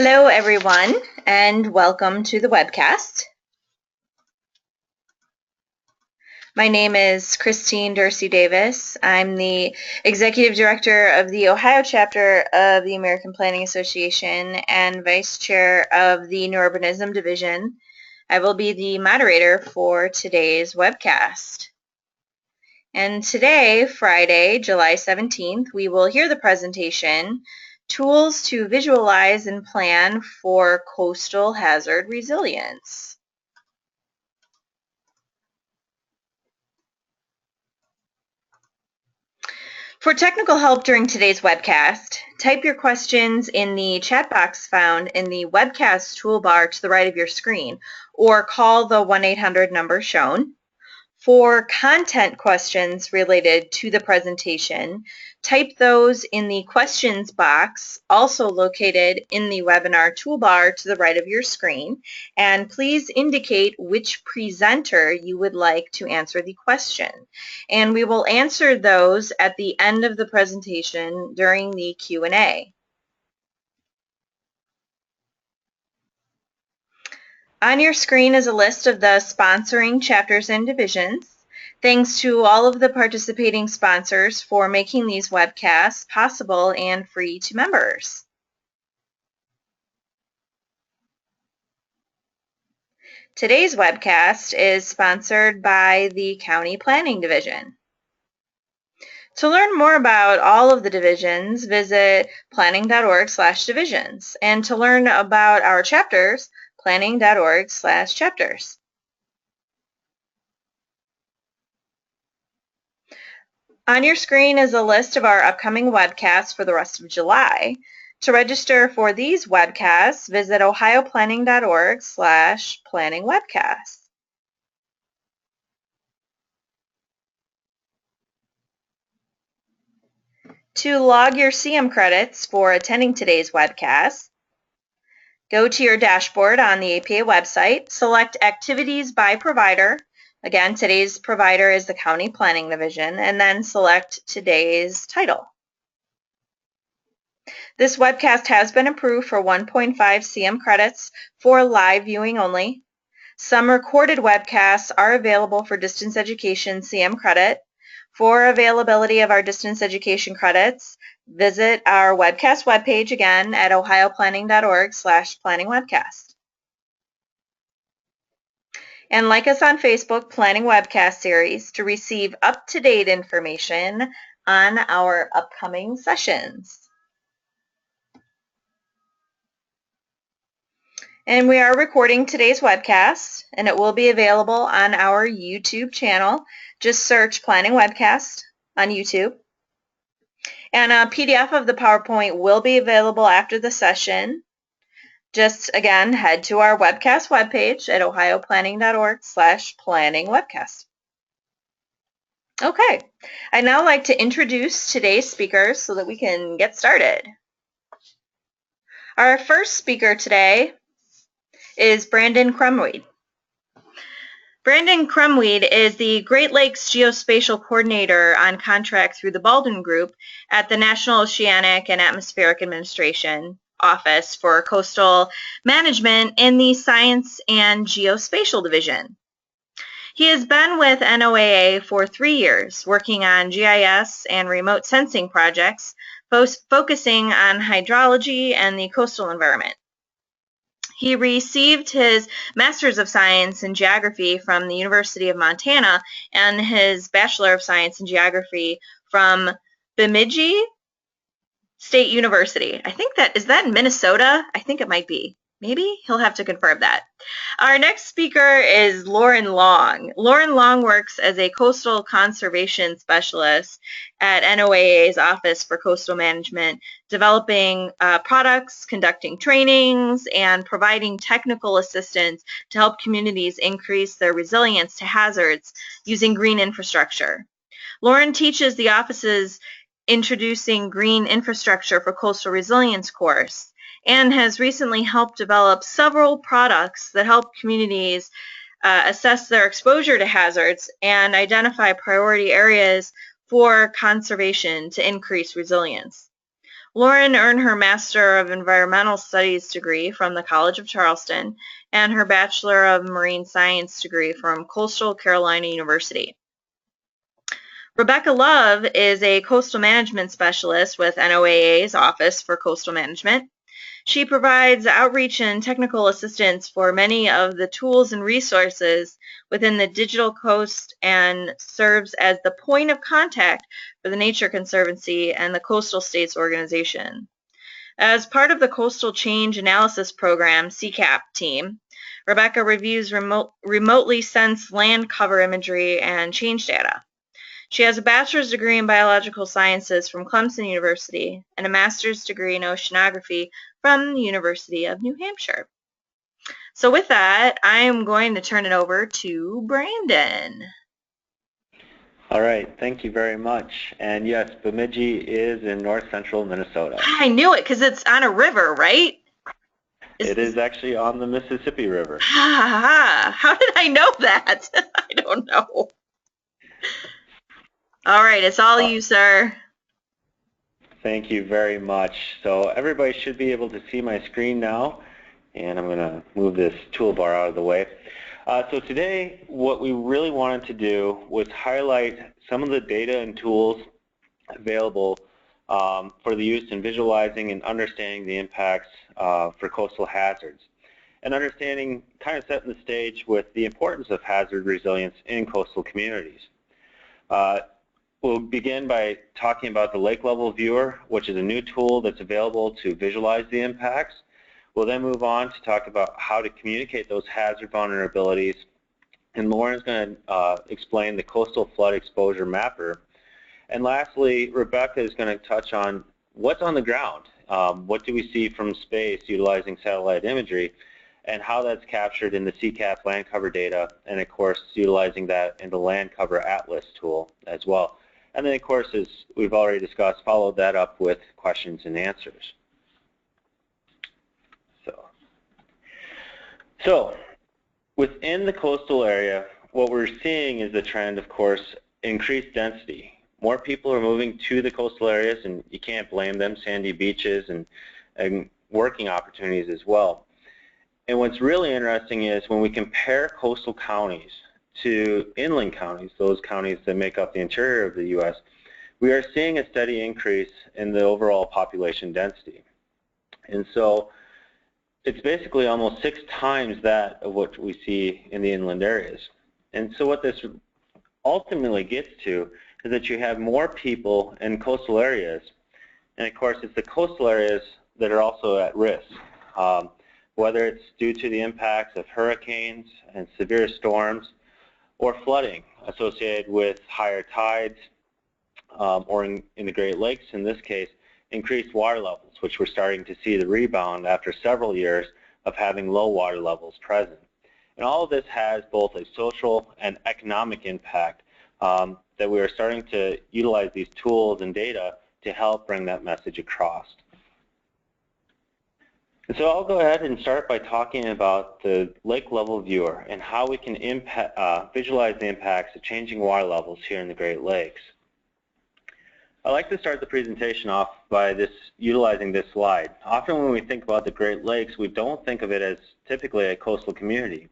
Hello everyone and welcome to the webcast. My name is Christine Dorsey Davis. I'm the Executive Director of the Ohio Chapter of the American Planning Association and Vice Chair of the Neurourbanism Division. I will be the moderator for today's webcast. And today, Friday, July 17th, we will hear the presentation, Tools to Visualize and Plan for Coastal Hazard Resilience. For technical help during today's webcast, type your questions in the chat box found in the webcast toolbar to the right of your screen, or call the 1-800 number shown. For content questions related to the presentation, type those in the questions box, also located in the webinar toolbar to the right of your screen, and please indicate which presenter you would like to answer the question. And we will answer those at the end of the presentation during the Q&A. On your screen is a list of the sponsoring chapters and divisions. Thanks to all of the participating sponsors for making these webcasts possible and free to members. Today's webcast is sponsored by the County Planning Division. To learn more about all of the divisions, visit planning.org/divisions. And to learn about our chapters, planning.org/chapters. On your screen is a list of our upcoming webcasts for the rest of July. To register for these webcasts, visit ohioplanning.org/planningwebcasts. To log your CM credits for attending today's webcast, go to your dashboard on the APA website, select Activities by Provider. Again, today's provider is the County Planning Division, and then select today's title. This webcast has been approved for 1.5 CM credits for live viewing only. Some recorded webcasts are available for distance education CM credit. For availability of our distance education credits, visit our webcast webpage again at ohioplanning.org/planningwebcast. And like us on Facebook, Planning Webcast Series, to receive up-to-date information on our upcoming sessions. And we are recording today's webcast, and it will be available on our YouTube channel. Just search Planning Webcast on YouTube. And a PDF of the PowerPoint will be available after the session. Just, again, head to our webcast webpage at ohioplanning.org/planningwebcast. Okay, I'd now like to introduce today's speakers so that we can get started. Our first speaker today is Brandon Crumweed. Brandon Crumweed is the Great Lakes Geospatial Coordinator on contract through the Baldwin Group at the National Oceanic and Atmospheric Administration Office for Coastal Management in the Science and Geospatial Division. He has been with NOAA for 3 years, working on GIS and remote sensing projects, focusing on hydrology and the coastal environment. He received his Master's of Science in Geography from the University of Montana and his Bachelor of Science in Geography from Bemidji State University. I think is that in Minnesota? I think it might be. Maybe he'll have to confirm that. Our next speaker is Lauren Long. Lauren Long works as a coastal conservation specialist at NOAA's Office for Coastal Management, developing products, conducting trainings, and providing technical assistance to help communities increase their resilience to hazards using green infrastructure. Lauren teaches the office's Introducing Green Infrastructure for Coastal Resilience course, and has recently helped develop several products that help communities assess their exposure to hazards and identify priority areas for conservation to increase resilience. Lauren earned her Master of Environmental Studies degree from the College of Charleston and her Bachelor of Marine Science degree from Coastal Carolina University. Rebecca Love is a coastal management specialist with NOAA's Office for Coastal Management. She provides outreach and technical assistance for many of the tools and resources within the Digital Coast and serves as the point of contact for the Nature Conservancy and the Coastal States Organization. As part of the Coastal Change Analysis Program (CCAP) team, Rebecca reviews remotely sensed land cover imagery and change data. She has a bachelor's degree in biological sciences from Clemson University and a master's degree in oceanography from the University of New Hampshire. So with that, I am going to turn it over to Brandon. All right, thank you very much. And yes, Bemidji is in north central Minnesota. I knew it because it's on a river, right? It is actually on the Mississippi River. How did I know that? I don't know. All right, it's all you, sir. Thank you very much. So everybody should be able to see my screen now, and I'm going to move this toolbar out of the way. So today, what we really wanted to do was highlight some of the data and tools available for the use in visualizing and understanding the impacts for coastal hazards, and understanding, kind of setting the stage with the importance of hazard resilience in coastal communities. We'll begin by talking about the Lake Level Viewer, which is a new tool that's available to visualize the impacts. We'll then move on to talk about how to communicate those hazard vulnerabilities. And Lauren's going to explain the Coastal Flood Exposure Mapper. And lastly, Rebecca is going to touch on what's on the ground. What do we see from space utilizing satellite imagery, and how that's captured in the CCAP land cover data, and of course utilizing that in the Land Cover Atlas tool as well. And then of course, as we've already discussed, follow that up with questions and answers. So within the coastal area, what we're seeing is the trend, of course, increased density. More people are moving to the coastal areas, and you can't blame them, sandy beaches and working opportunities as well. And what's really interesting is when we compare coastal counties to inland counties, those counties that make up the interior of the U.S., we are seeing a steady increase in the overall population density. And so it's basically almost 6 times that of what we see in the inland areas. And so what this ultimately gets to is that you have more people in coastal areas, and of course it's the coastal areas that are also at risk, whether it's due to the impacts of hurricanes and severe storms or flooding associated with higher tides, or in the Great Lakes in this case, increased water levels, which we're starting to see the rebound after several years of having low water levels present. And all of this has both a social and economic impact that we are starting to utilize these tools and data to help bring that message across. And so I'll go ahead and start by talking about the Lake Level Viewer and how we can visualize the impacts of changing water levels here in the Great Lakes. I like to start the presentation off by utilizing this slide. Often when we think about the Great Lakes, we don't think of it as typically a coastal community.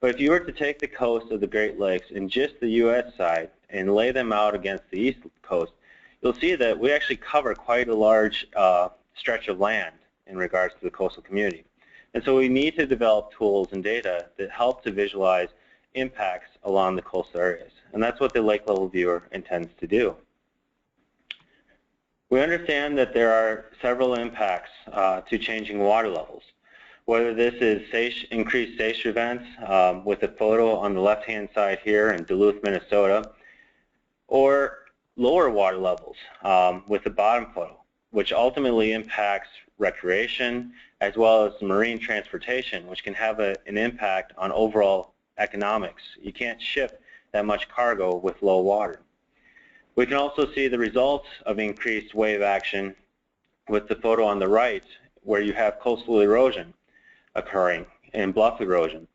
But if you were to take the coast of the Great Lakes and just the U.S. side and lay them out against the East Coast, you'll see that we actually cover quite a large stretch of land in regards to the coastal community. And so we need to develop tools and data that help to visualize impacts along the coastal areas. And that's what the Lake Level Viewer intends to do. We understand that there are several impacts to changing water levels, whether this is increased SAISH events with the photo on the left-hand side here in Duluth, Minnesota, or lower water levels with the bottom photo, which ultimately impacts recreation as well as marine transportation, which can have an impact on overall economics. You can't ship that much cargo with low water. We can also see the results of increased wave action with the photo on the right, where you have coastal erosion occurring and bluff erosion.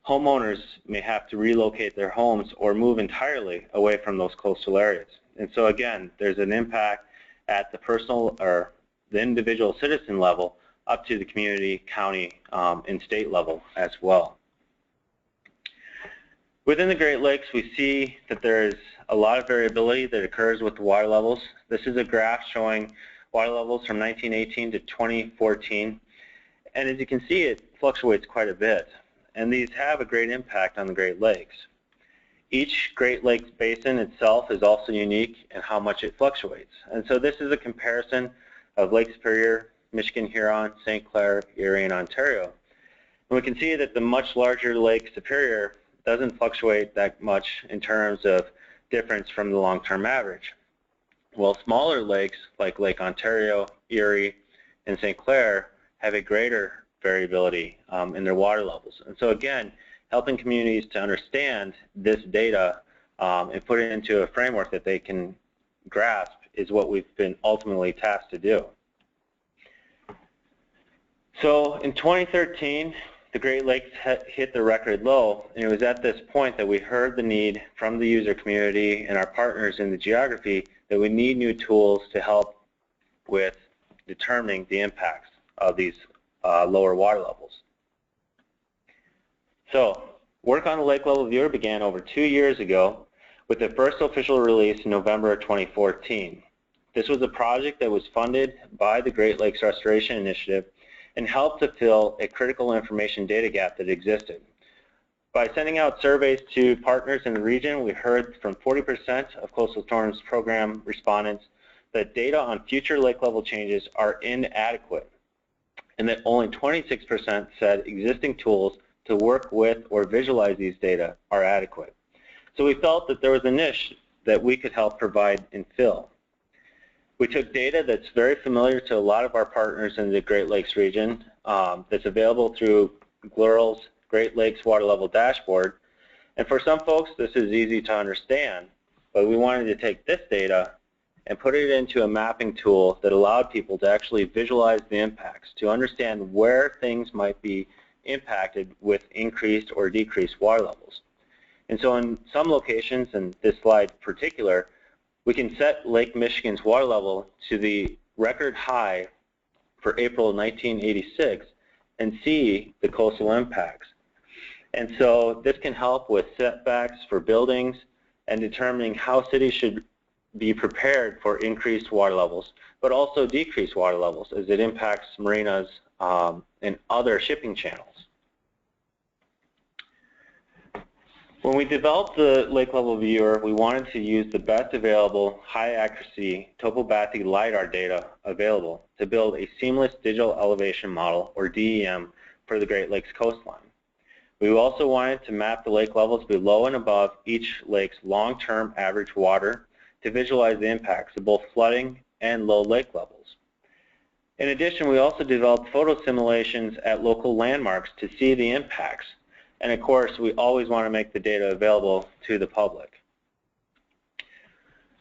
Homeowners may have to relocate their homes or move entirely away from those coastal areas. And so again, there's an impact at the personal or the individual citizen level up to the community, county, and state level as well. Within the Great Lakes, we see that there's a lot of variability that occurs with the water levels. This is a graph showing water levels from 1918 to 2014. And as you can see, it fluctuates quite a bit. And these have a great impact on the Great Lakes. Each Great Lakes basin itself is also unique in how much it fluctuates. And so this is a comparison of Lake Superior, Michigan, Huron, St. Clair, Erie, and Ontario. And we can see that the much larger Lake Superior doesn't fluctuate that much in terms of difference from the long-term average. While smaller lakes like Lake Ontario, Erie, and St. Clair have a greater variability in their water levels. And so again, helping communities to understand this data and put it into a framework that they can grasp is what we've been ultimately tasked to do. So in 2013, the Great Lakes hit the record low, and it was at this point that we heard the need from the user community and our partners in the geography that we need new tools to help with determining the impacts of these lower water levels. So work on the lake level viewer began over 2 years ago with the first official release in November of 2014. This was a project that was funded by the Great Lakes Restoration Initiative and helped to fill a critical information data gap that existed. By sending out surveys to partners in the region, we heard from 40% of Coastal Storms Program respondents that data on future lake level changes are inadequate, and that only 26% said existing tools to work with or visualize these data are adequate. So we felt that there was a niche that we could help provide and fill. We took data that's very familiar to a lot of our partners in the Great Lakes region that's available through GLERL's Great Lakes Water Level Dashboard. And for some folks, this is easy to understand, but we wanted to take this data and put it into a mapping tool that allowed people to actually visualize the impacts, to understand where things might be impacted with increased or decreased water levels. And so in some locations, and this slide in particular, we can set Lake Michigan's water level to the record high for April 1986 and see the coastal impacts. And so this can help with setbacks for buildings and determining how cities should be prepared for increased water levels, but also decreased water levels as it impacts marinas and other shipping channels. When we developed the lake level viewer, we wanted to use the best available high accuracy topographic LiDAR data available to build a seamless digital elevation model, or DEM, for the Great Lakes coastline. We also wanted to map the lake levels below and above each lake's long-term average water to visualize the impacts of both flooding and low lake levels. In addition, we also developed photo simulations at local landmarks to see the impacts. And of course, we always want to make the data available to the public.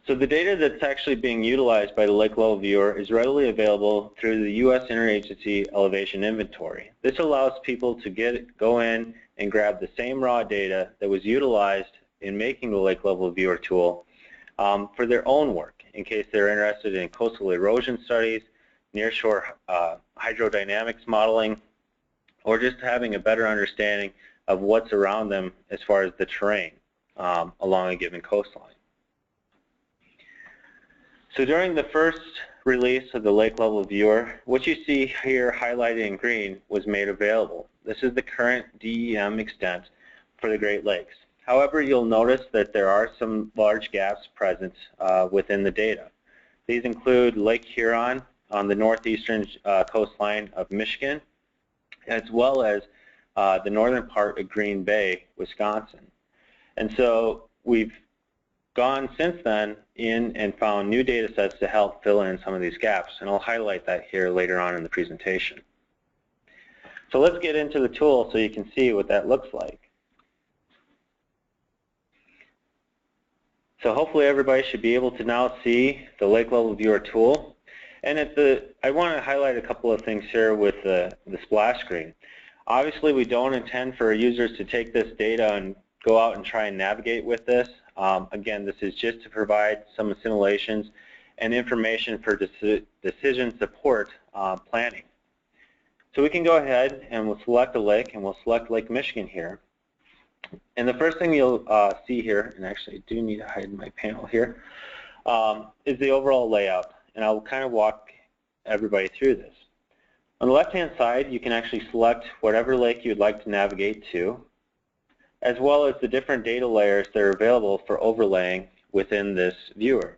So the data that's actually being utilized by the Lake Level Viewer is readily available through the U.S. Interagency Elevation Inventory. This allows people to go in and grab the same raw data that was utilized in making the Lake Level Viewer tool for their own work, in case they're interested in coastal erosion studies, nearshore hydrodynamics modeling, or just having a better understanding of what's around them as far as the terrain along a given coastline. So during the first release of the Lake Level Viewer, what you see here highlighted in green was made available. This is the current DEM extent for the Great Lakes. However, you'll notice that there are some large gaps present within the data. These include Lake Huron on the northeastern coastline of Michigan, as well as the northern part of Green Bay, Wisconsin. And so we've gone since then in and found new data sets to help fill in some of these gaps, and I'll highlight that here later on in the presentation. So let's get into the tool so you can see what that looks like. So hopefully everybody should be able to now see the Lake Level Viewer tool. And I want to highlight a couple of things here with the splash screen. Obviously, we don't intend for users to take this data and go out and try and navigate with this. Again, this is just to provide some simulations and information for decision support planning. So we can go ahead and we'll select a lake, and we'll select Lake Michigan here. And the first thing you'll see here, and actually I do need to hide my panel here, is the overall layout. And I'll kind of walk everybody through this. On the left-hand side, you can actually select whatever lake you'd like to navigate to, as well as the different data layers that are available for overlaying within this viewer.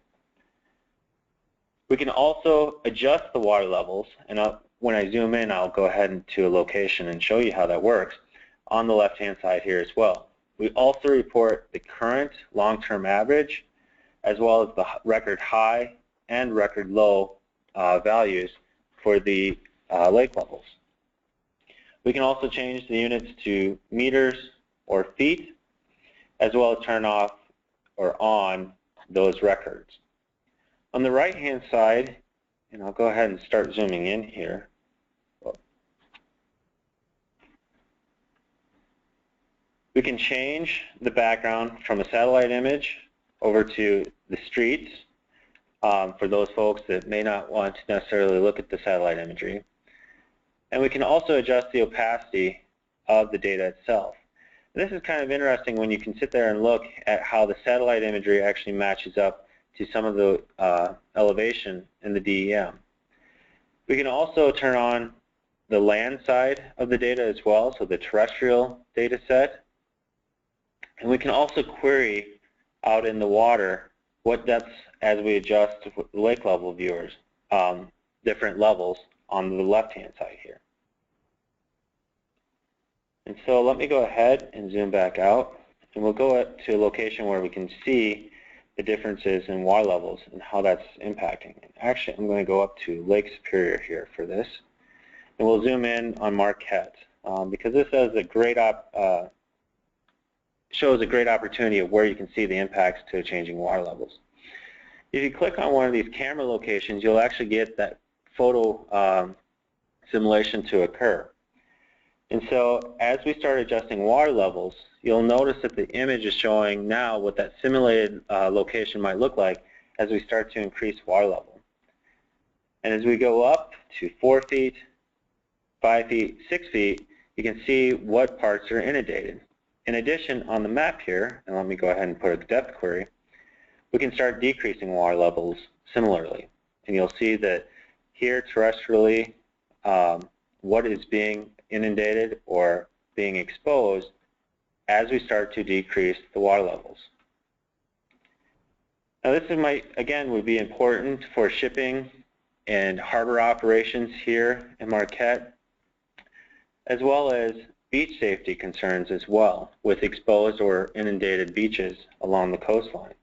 We can also adjust the water levels, and when I zoom in, I'll go ahead into a location and show you how that works on the left-hand side here as well. We also report the current long-term average, as well as the record high and record low values for the lake levels. We can also change the units to meters or feet, as well as turn off or on those records. On the right-hand side, and I'll go ahead and start zooming in here. We can change the background from a satellite image over to the streets for those folks that may not want to necessarily look at the satellite imagery. And we can also adjust the opacity of the data itself. And this is kind of interesting when you can sit there and look at how the satellite imagery actually matches up to some of the elevation in the DEM. We can also turn on the land side of the data as well, so the terrestrial data set. And we can also query out in the water what depths as we adjust the lake level viewers, different levels on the left-hand side here. And so let me go ahead and zoom back out, and we'll go to a location where we can see the differences in water levels and how that's impacting. Actually, I'm going to go up to Lake Superior here for this, and we'll zoom in on Marquette because this has a great shows a great opportunity of where you can see the impacts to changing water levels. If you click on one of these camera locations, you'll actually get that photo simulation to occur. And so as we start adjusting water levels, you'll notice that the image is showing now what that simulated location might look like as we start to increase water level. And as we go up to 4 feet, 5 feet, 6 feet, you can see what parts are inundated. In addition, on the map here, and let me go ahead and put a depth query, we can start decreasing water levels similarly. And you'll see that here terrestrially, what is being inundated or being exposed as we start to decrease the water levels. Now this again would be important for shipping and harbor operations here in Marquette, as well as beach safety concerns as well with exposed or inundated beaches along the coastline.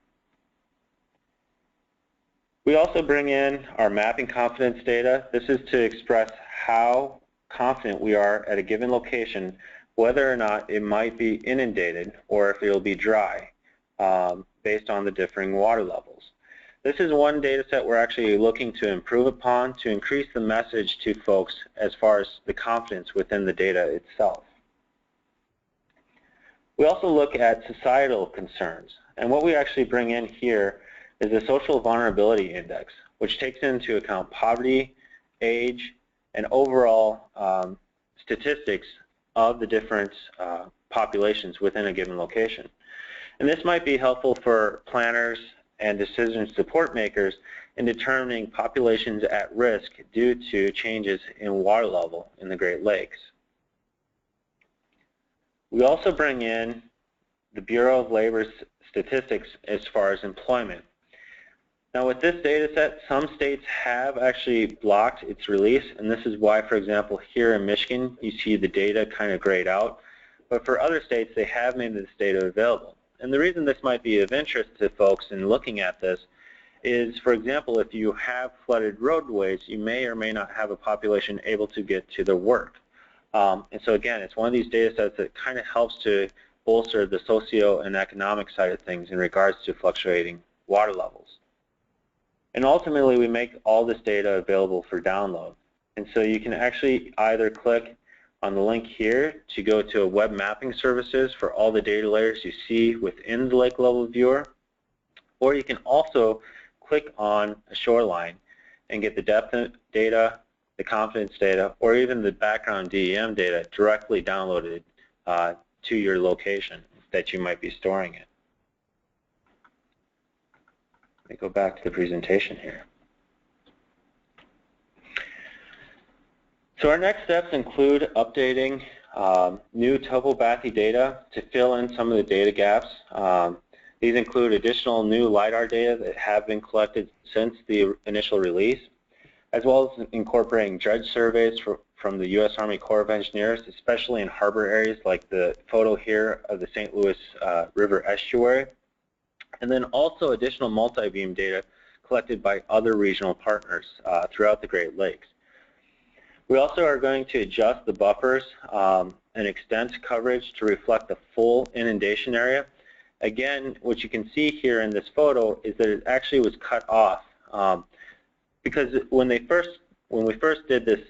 We also bring in our mapping confidence data. This is to express how confident we are at a given location, whether or not it might be inundated or if it will be dry based on the differing water levels. This is one data set we're actually looking to improve upon to increase the message to folks as far as the confidence within the data itself. We also look at societal concerns, and what we actually bring in here is the Social Vulnerability Index, which takes into account poverty, age, and overall statistics of the different populations within a given location. And this might be helpful for planners and decision support makers in determining populations at risk due to changes in water level in the Great Lakes. We also bring in the Bureau of Labor statistics as far as employment. Now with this data set, some states have actually blocked its release, and this is why, for example, here in Michigan, you see the data kind of grayed out. But for other states, they have made this data available. And the reason this might be of interest to folks in looking at this is, for example, if you have flooded roadways, you may or may not have a population able to get to their work. And so again, it's one of these data sets that kind of helps to bolster the socio and economic side of things in regards to fluctuating water levels. And ultimately, we make all this data available for download. And so you can actually either click on the link here to go to a web mapping services for all the data layers you see within the lake level viewer, or you can also click on a shoreline and get the depth data, the confidence data, or even the background DEM data directly downloaded to your location that you might be storing it. Let me go back to the presentation here. So our next steps include updating new topography data to fill in some of the data gaps. These include additional new LiDAR data that have been collected since the initial release, as well as incorporating dredge surveys from the U.S. Army Corps of Engineers, especially in harbor areas like the photo here of the St. Louis River estuary, and then also additional multi-beam data collected by other regional partners throughout the Great Lakes. We also are going to adjust the buffers and extent coverage to reflect the full inundation area. Again, what you can see here in this photo is that it actually was cut off because when we first did this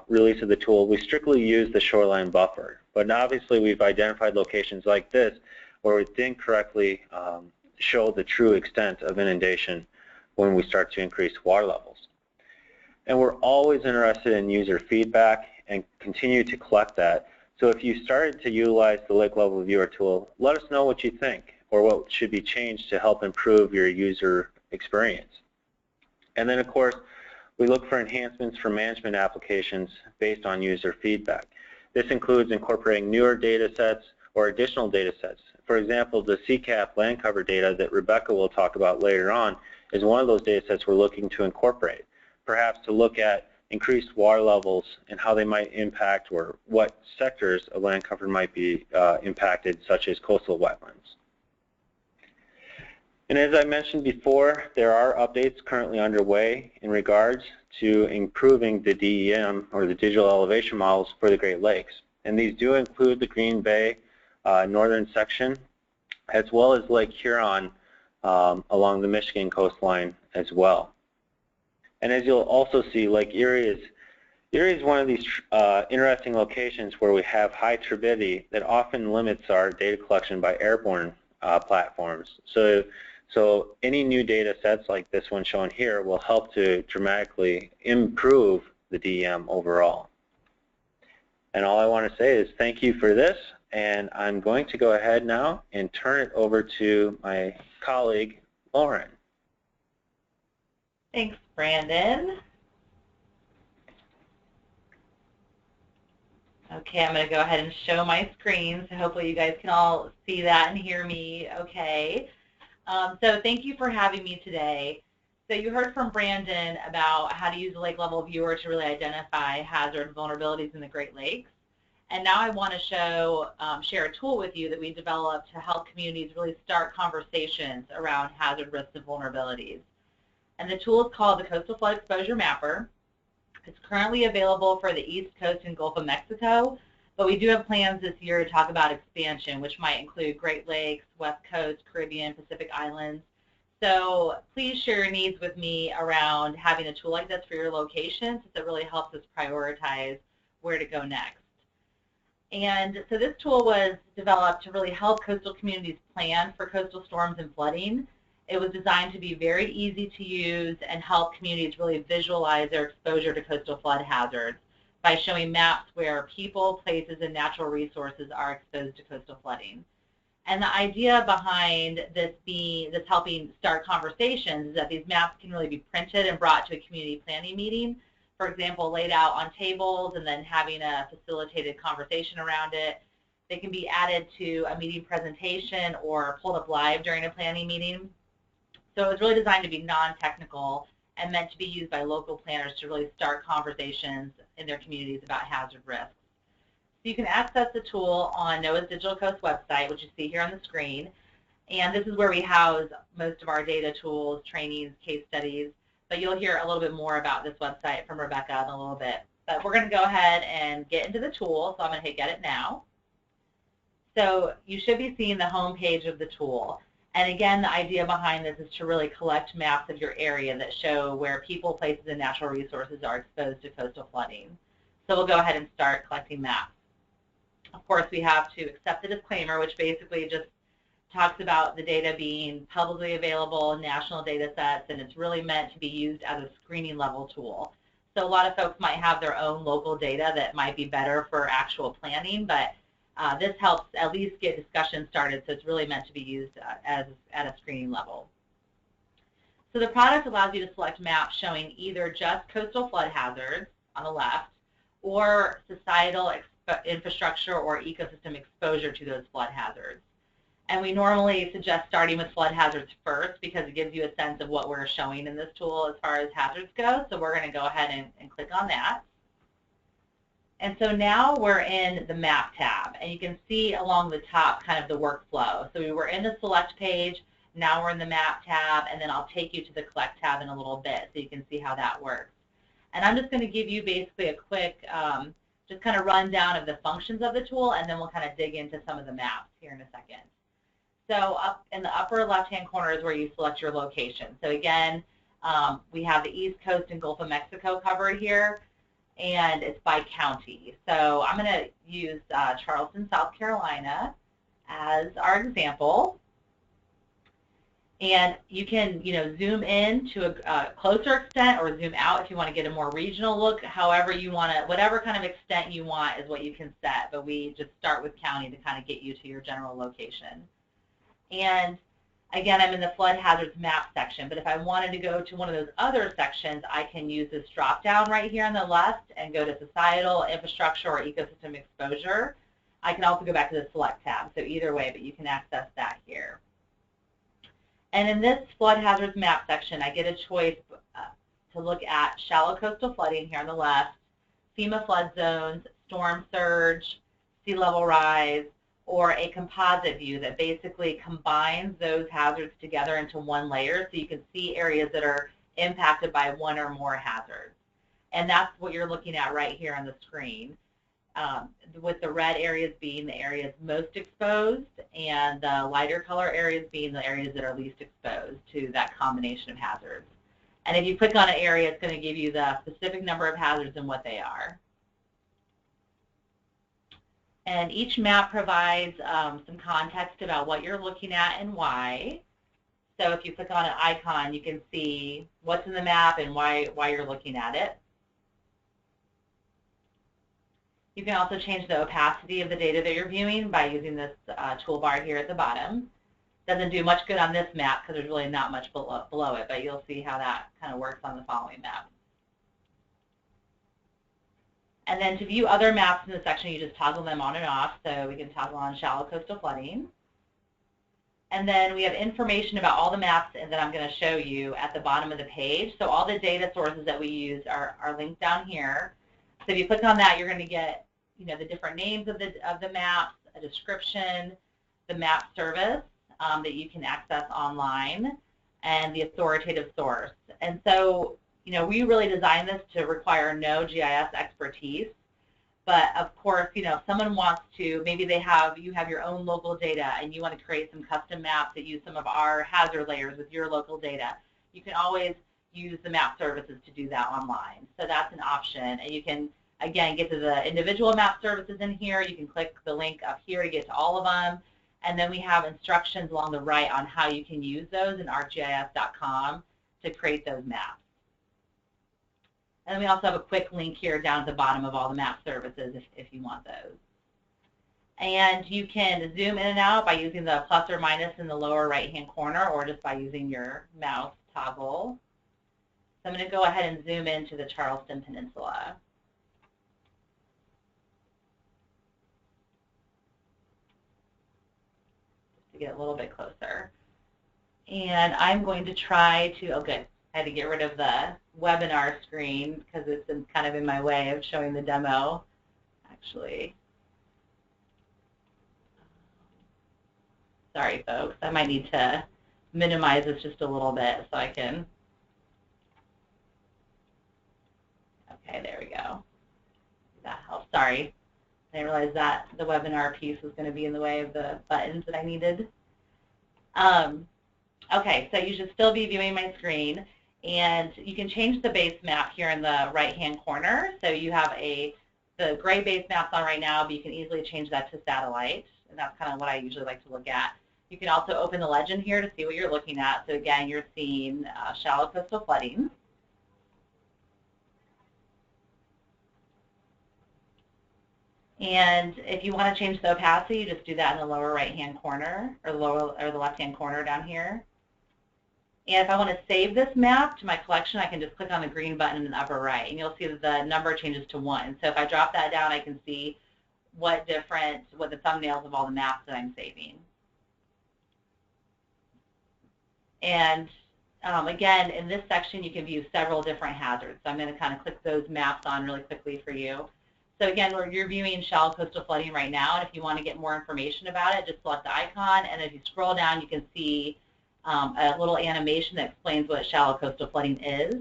release of the tool, we strictly used the shoreline buffer. But obviously we've identified locations like this where we didn't correctly show the true extent of inundation when we start to increase water levels. And we're always interested in user feedback and continue to collect that. So if you started to utilize the Lake Level Viewer tool, let us know what you think or what should be changed to help improve your user experience. And then of course, we look for enhancements for management applications based on user feedback. This includes incorporating newer data sets or additional data sets. For example, the CCAP land cover data that Rebecca will talk about later on is one of those data sets we're looking to incorporate, perhaps to look at increased water levels and how they might impact or what sectors of land cover might be impacted, such as coastal wetlands. And as I mentioned before, there are updates currently underway in regards to improving the DEM, or the digital elevation models, for the Great Lakes. And these do include the Green Bay northern section, as well as Lake Huron along the Michigan coastline as well. And as you'll also see, Lake Erie is one of these interesting locations where we have high turbidity that often limits our data collection by airborne platforms. So any new data sets like this one shown here will help to dramatically improve the DEM overall. And all I want to say is thank you for this, and I'm going to go ahead now and turn it over to my colleague, Lauren. Thanks, Brandon. Okay, I'm going to go ahead and show my screen, so hopefully you guys can all see that and hear me okay. So thank you for having me today. So you heard from Brandon about how to use the Lake Level Viewer to really identify hazard vulnerabilities in the Great Lakes. And now I want to share a tool with you that we developed to help communities really start conversations around hazard risks and vulnerabilities. And the tool is called the Coastal Flood Exposure Mapper. It's currently available for the East Coast and Gulf of Mexico, but we do have plans this year to talk about expansion, which might include Great Lakes, West Coast, Caribbean, Pacific Islands. So please share your needs with me around having a tool like this for your location, since it really helps us prioritize where to go next. And so this tool was developed to really help coastal communities plan for coastal storms and flooding. It was designed to be very easy to use and help communities really visualize their exposure to coastal flood hazards by showing maps where people, places, and natural resources are exposed to coastal flooding. And the idea behind this helping start conversations is that these maps can really be printed and brought to a community planning meeting. For example, laid out on tables and then having a facilitated conversation around it. They can be added to a meeting presentation or pulled up live during a planning meeting. So it's really designed to be non-technical and meant to be used by local planners to really start conversations in their communities about hazard risks. So you can access the tool on NOAA's Digital Coast website, which you see here on the screen. And this is where we house most of our data tools, trainings, case studies. But you'll hear a little bit more about this website from Rebecca in a little bit. But we're going to go ahead and get into the tool. So I'm going to hit Get It Now. So you should be seeing the home page of the tool. And again, the idea behind this is to really collect maps of your area that show where people, places, and natural resources are exposed to coastal flooding. So we'll go ahead and start collecting maps. Of course, we have to accept the disclaimer, which basically just talks about the data being publicly available, national data sets, and it's really meant to be used as a screening level tool. So a lot of folks might have their own local data that might be better for actual planning, but this helps at least get discussion started, so it's really meant to be used at a screening level. So the product allows you to select maps showing either just coastal flood hazards on the left or societal infrastructure or ecosystem exposure to those flood hazards. And we normally suggest starting with flood hazards first because it gives you a sense of what we're showing in this tool as far as hazards go. So we're going to go ahead and click on that. And so now we're in the map tab, and you can see along the top kind of the workflow. So we were in the select page, now we're in the map tab, and then I'll take you to the collect tab in a little bit so you can see how that works. And I'm just going to give you basically a quick just kind of rundown of the functions of the tool, and then we'll kind of dig into some of the maps here in a second. So up in the upper left-hand corner is where you select your location. So again, we have the East Coast and Gulf of Mexico covered here, and it's by county. So I'm going to use Charleston, South Carolina as our example. And you can, zoom in to a closer extent or zoom out if you want to get a more regional look. However you want to, whatever kind of extent you want is what you can set. But we just start with county to kind of get you to your general location. And again, I'm in the flood hazards map section. But if I wanted to go to one of those other sections, I can use this drop down right here on the left and go to societal, infrastructure, or ecosystem exposure. I can also go back to the select tab. So either way, but you can access that here. And in this flood hazards map section, I get a choice to look at shallow coastal flooding here on the left, FEMA flood zones, storm surge, sea level rise, or a composite view that basically combines those hazards together into one layer so you can see areas that are impacted by one or more hazards. And that's what you're looking at right here on the screen. With the red areas being the areas most exposed and the lighter color areas being the areas that are least exposed to that combination of hazards. And if you click on an area, it's going to give you the specific number of hazards and what they are. And each map provides some context about what you're looking at and why. So if you click on an icon, you can see what's in the map and why you're looking at it. You can also change the opacity of the data that you're viewing by using this toolbar here at the bottom. Doesn't do much good on this map because there's really not much below it, but you'll see how that kind of works on the following map. And then to view other maps in the section, you just toggle them on and off. So we can toggle on shallow coastal flooding. And then we have information about all the maps that I'm going to show you at the bottom of the page. So all the data sources that we use are linked down here. So if you click on that, you're going to get, the different names of the maps, a description, the map service that you can access online, and the authoritative source. And so, we really designed this to require no GIS expertise. But of course, if someone wants to, maybe you have your own local data and you want to create some custom maps that use some of our hazard layers with your local data, you can always use the map services to do that online. So that's an option. And you can, again, get to the individual map services in here. You can click the link up here to get to all of them. And then we have instructions along the right on how you can use those in arcgis.com to create those maps. And then we also have a quick link here down at the bottom of all the map services if you want those. And you can zoom in and out by using the plus or minus in the lower right-hand corner or just by using your mouse toggle. So I'm going to go ahead and zoom into the Charleston Peninsula. Just to get a little bit closer. And I'm going to try to, oh good, I had to get rid of the webinar screen because it's kind of in my way of showing the demo, actually. Sorry, folks. I might need to minimize this just a little bit so I can. Okay, there we go. That helps. Sorry. I didn't realize that the webinar piece was going to be in the way of the buttons that I needed. Okay, so you should still be viewing my screen. And you can change the base map here in the right-hand corner. So you have the gray base map's on right now, but you can easily change that to satellite. And that's kind of what I usually like to look at. You can also open the legend here to see what you're looking at. So again, you're seeing shallow coastal flooding. And if you want to change the opacity, you just do that in the lower right-hand corner or the left-hand corner down here. And if I want to save this map to my collection, I can just click on the green button in the upper right, and you'll see that the number changes to 1. So if I drop that down, I can see what the thumbnails of all the maps that I'm saving. And again, in this section, you can view several different hazards. So I'm going to kind of click those maps on really quickly for you. So again, you're viewing shallow coastal flooding right now, and if you want to get more information about it, just select the icon, and if you scroll down, you can see a little animation that explains what shallow coastal flooding is.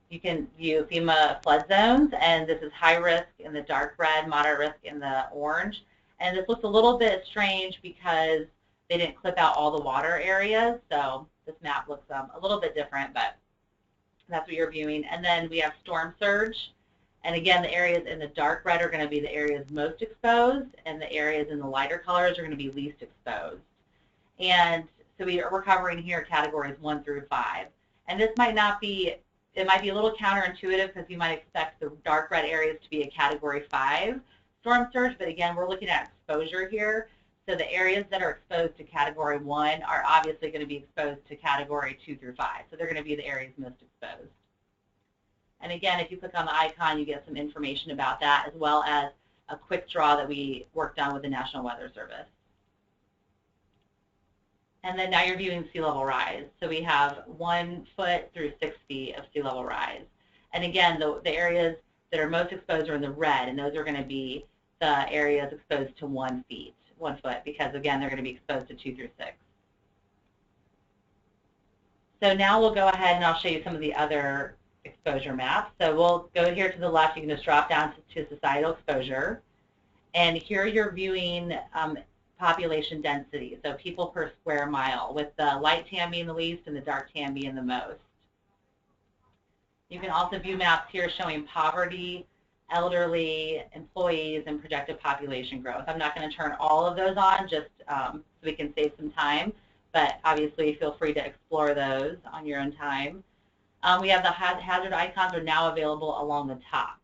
You can view FEMA flood zones, and this is high risk in the dark red, moderate risk in the orange. And this looks a little bit strange because they didn't clip out all the water areas, so this map looks a little bit different, but that's what you're viewing. And then we have storm surge. And again, the areas in the dark red are going to be the areas most exposed, and the areas in the lighter colors are going to be least exposed. And so we're covering here categories 1 through 5. And this might not be, it might be a little counterintuitive because you might expect the dark red areas to be a category 5 storm surge, but again, we're looking at exposure here. So the areas that are exposed to category 1 are obviously going to be exposed to category 2 through 5. So they're going to be the areas most exposed. And again, if you click on the icon, you get some information about that, as well as a quick draw that we worked on with the National Weather Service. And then now you're viewing sea level rise. So we have 1 foot through 6 feet of sea level rise. And again, the areas that are most exposed are in the red, and those are going to be the areas exposed to 1 foot, because again, they're going to be exposed to 2 through 6. So now we'll go ahead and I'll show you some of the other exposure maps. So we'll go here to the left. You can just drop down to societal exposure. And here you're viewing population density, so people per square mile, with the light tan being the least and the dark tan being the most. You can also view maps here showing poverty, elderly, employees, and projected population growth. I'm not going to turn all of those on just so we can save some time, but obviously feel free to explore those on your own time. We have the hazard icons are now available along the top.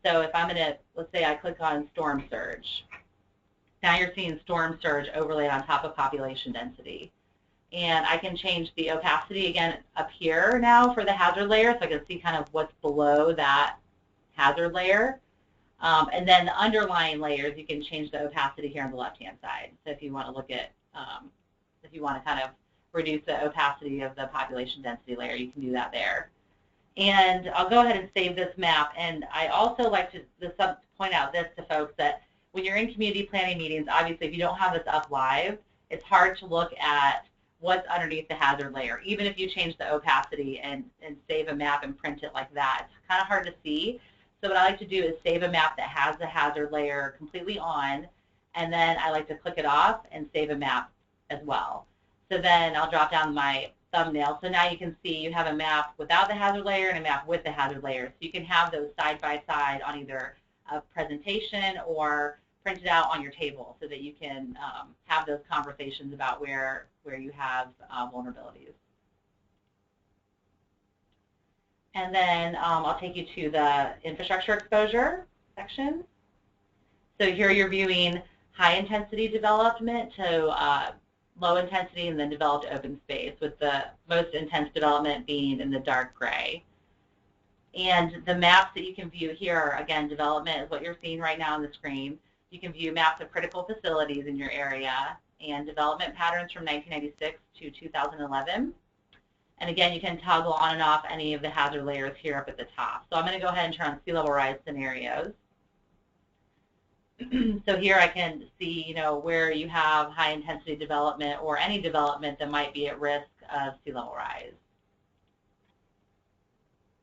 So if I'm going to, let's say I click on storm surge. Now you're seeing storm surge overlaid on top of population density. And I can change the opacity again up here now for the hazard layer, so I can see kind of what's below that hazard layer. And then the underlying layers, you can change the opacity here on the left-hand side. So if you want to look at, if you want to kind of reduce the opacity of the population density layer, you can do that there. And I'll go ahead and save this map. And I also like to point out this to folks, that when you're in community planning meetings, obviously if you don't have this up live, it's hard to look at what's underneath the hazard layer. Even if you change the opacity and save a map and print it like that, it's kind of hard to see. So what I like to do is save a map that has the hazard layer completely on, and then I like to click it off and save a map as well. So then I'll drop down my thumbnail. So now you can see you have a map without the hazard layer and a map with the hazard layer. So you can have those side by side on either a presentation or printed out on your table, so that you can have those conversations about where you have vulnerabilities. And then I'll take you to the infrastructure exposure section. So here you're viewing high intensity development to low intensity and then developed open space, with the most intense development being in the dark gray. And the maps that you can view here, again, development is what you're seeing right now on the screen. You can view maps of critical facilities in your area and development patterns from 1996 to 2011. And again, you can toggle on and off any of the hazard layers here up at the top. So I'm going to go ahead and turn on sea level rise scenarios. So here I can see, you know, where you have high intensity development or any development that might be at risk of sea level rise.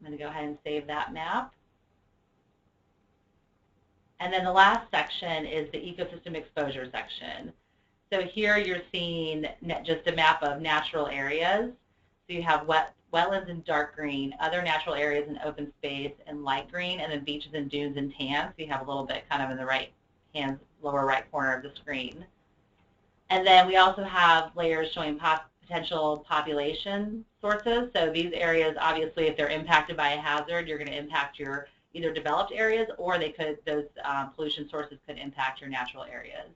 I'm going to go ahead and save that map. And then the last section is the ecosystem exposure section. So here you're seeing just a map of natural areas. So you have wetlands in dark green, other natural areas in open space in light green, and then beaches and dunes in tan. So you have a little bit kind of in the lower right corner of the screen. And then we also have layers showing potential population sources. So these areas, obviously, if they're impacted by a hazard, you're going to impact your either developed areas, or those pollution sources could impact your natural areas.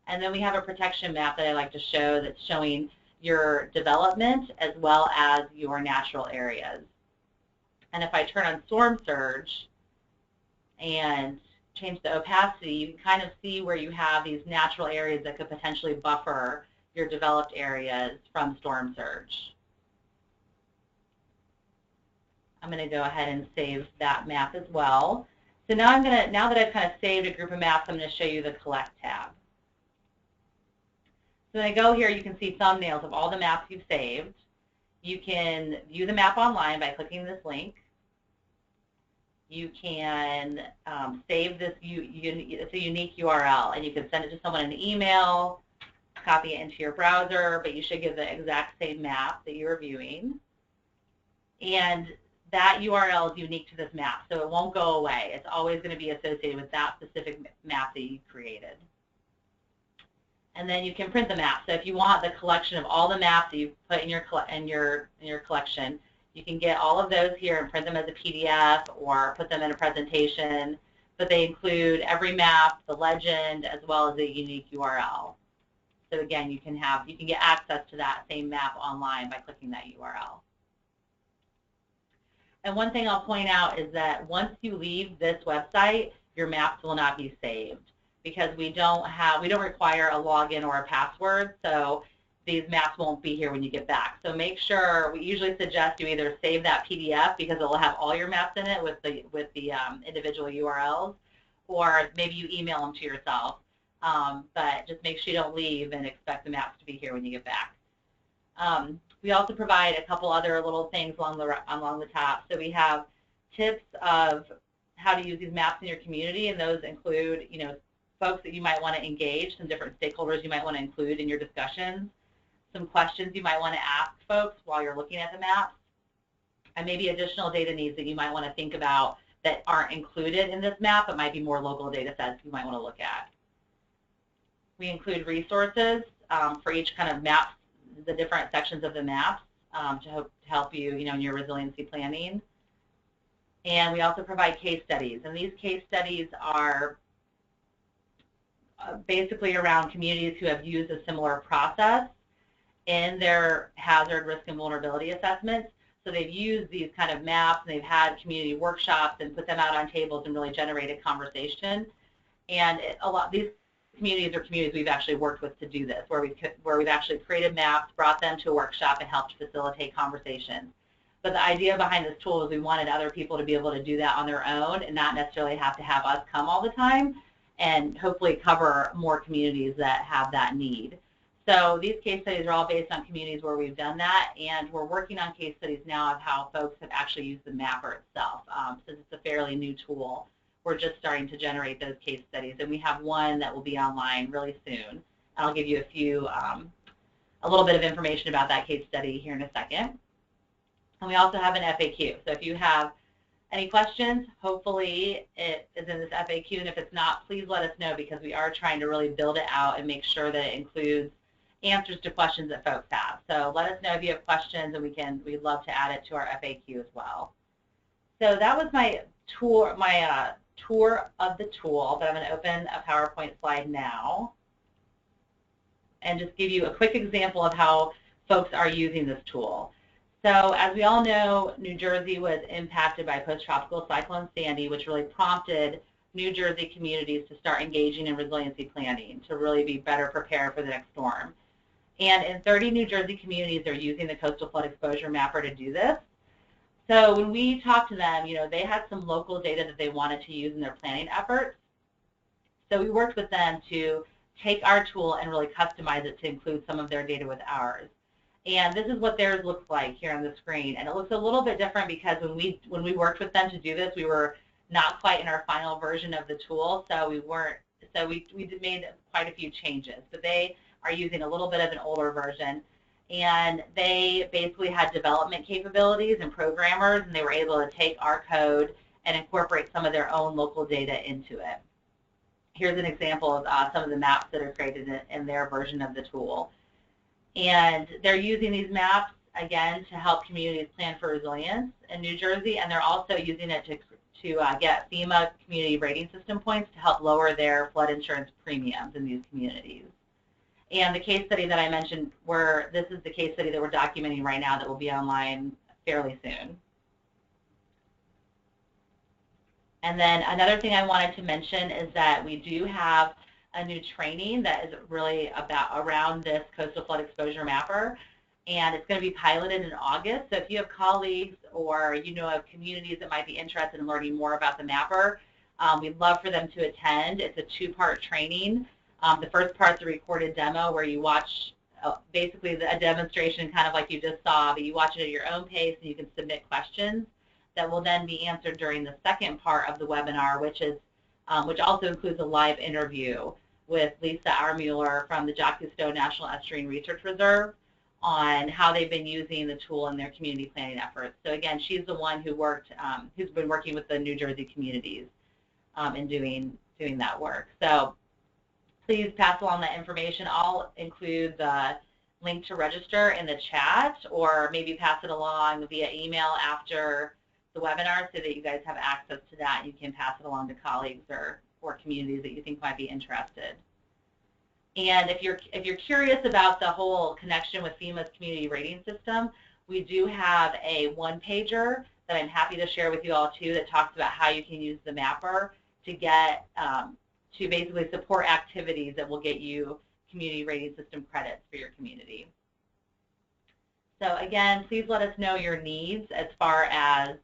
And then we have a protection map that I like to show that's showing your development as well as your natural areas. And if I turn on storm surge and change the opacity, you can kind of see where you have these natural areas that could potentially buffer your developed areas from storm surge. I'm going to go ahead and save that map as well. So now now that I've kind of saved a group of maps, I'm going to show you the Collect tab. So when I go here, you can see thumbnails of all the maps you've saved. You can view the map online by clicking this link. You can save this, it's a unique URL, and you can send it to someone in an email, copy it into your browser, but you should give the exact same map that you're viewing. And that URL is unique to this map, so it won't go away. It's always going to be associated with that specific map that you created. And then you can print the map. So if you want the collection of all the maps that you've put in your collection, you can get all of those here and print them as a PDF or put them in a presentation. But they include every map, the legend, as well as a unique URL. So again, you can get access to that same map online by clicking that URL. And one thing I'll point out is that once you leave this website, your maps will not be saved, because we don't require a login or a password, so these maps won't be here when you get back. So make sure, we usually suggest you either save that PDF because it will have all your maps in it with the individual URLs, or maybe you email them to yourself. But just make sure you don't leave and expect the maps to be here when you get back. We also provide a couple other little things along the top. So we have tips of how to use these maps in your community, and those include, folks that you might want to engage, some different stakeholders you might want to include in your discussions, some questions you might want to ask folks while you're looking at the maps, and maybe additional data needs that you might want to think about that aren't included in this map, but might be more local data sets you might want to look at. We include resources for each kind of map, the different sections of the maps, to help you, in your resiliency planning. And we also provide case studies, and these case studies are basically around communities who have used a similar process in their hazard, risk, and vulnerability assessments. So they've used these kind of maps, and they've had community workshops and put them out on tables and really generated conversation. And these communities are communities we've actually worked with to do this, where we've actually created maps, brought them to a workshop, and helped facilitate conversations. But the idea behind this tool is we wanted other people to be able to do that on their own and not necessarily have to have us come all the time, and hopefully cover more communities that have that need. So these case studies are all based on communities where we've done that, and we're working on case studies now of how folks have actually used the mapper itself. Since it's a fairly new tool, we're just starting to generate those case studies, and we have one that will be online really soon. I'll give you a little bit of information about that case study here in a second. And we also have an FAQ. So if you have any questions, hopefully it is in this FAQ, and if it's not, please let us know, because we are trying to really build it out and make sure that it includes answers to questions that folks have. So let us know if you have questions, and we'd love to add it to our FAQ as well. So that was my tour of the tool, but I'm going to open a PowerPoint slide now and just give you a quick example of how folks are using this tool. So as we all know, New Jersey was impacted by post-tropical cyclone Sandy, which really prompted New Jersey communities to start engaging in resiliency planning to really be better prepared for the next storm. And in 30 New Jersey communities, they're using the Coastal Flood Exposure Mapper to do this. So when we talked to them, they had some local data that they wanted to use in their planning efforts. So we worked with them to take our tool and really customize it to include some of their data with ours. And this is what theirs looks like here on the screen. And it looks a little bit different because when we worked with them to do this, we were not quite in our final version of the tool, so we made quite a few changes. But they are using a little bit of an older version, and they basically had development capabilities and programmers, and they were able to take our code and incorporate some of their own local data into it. here's an example of some of the maps that are created in their version of the tool. And they're using these maps, again, to help communities plan for resilience in New Jersey, and they're also using it to get FEMA community rating system points to help lower their flood insurance premiums in these communities. And the case study that I mentioned, this is the case study that we're documenting right now that will be online fairly soon. And then another thing I wanted to mention is that we do have a new training that is really around this coastal flood exposure mapper, and it's going to be piloted in August. So if you have colleagues or you know of communities that might be interested in learning more about the mapper, we'd love for them to attend. It's a two-part training. The first part's a recorded demo where you watch basically a demonstration kind of like you just saw, but you watch it at your own pace and you can submit questions that will then be answered during the second part of the webinar, which also includes a live interview with Lisa Armuller from the Jacques Cousteau National Estuarine Research Reserve on how they've been using the tool in their community planning efforts. So again, she's the one who's been working with the New Jersey communities in doing that work. So please pass along that information. I'll include the link to register in the chat, or maybe pass it along via email after the webinar so that you guys have access to that and you can pass it along to colleagues or communities that you think might be interested. And if you're curious about the whole connection with FEMA's community rating system, we do have a one-pager that I'm happy to share with you all too that talks about how you can use the mapper to get to basically support activities that will get you community rating system credits for your community. So again, please let us know your needs as far as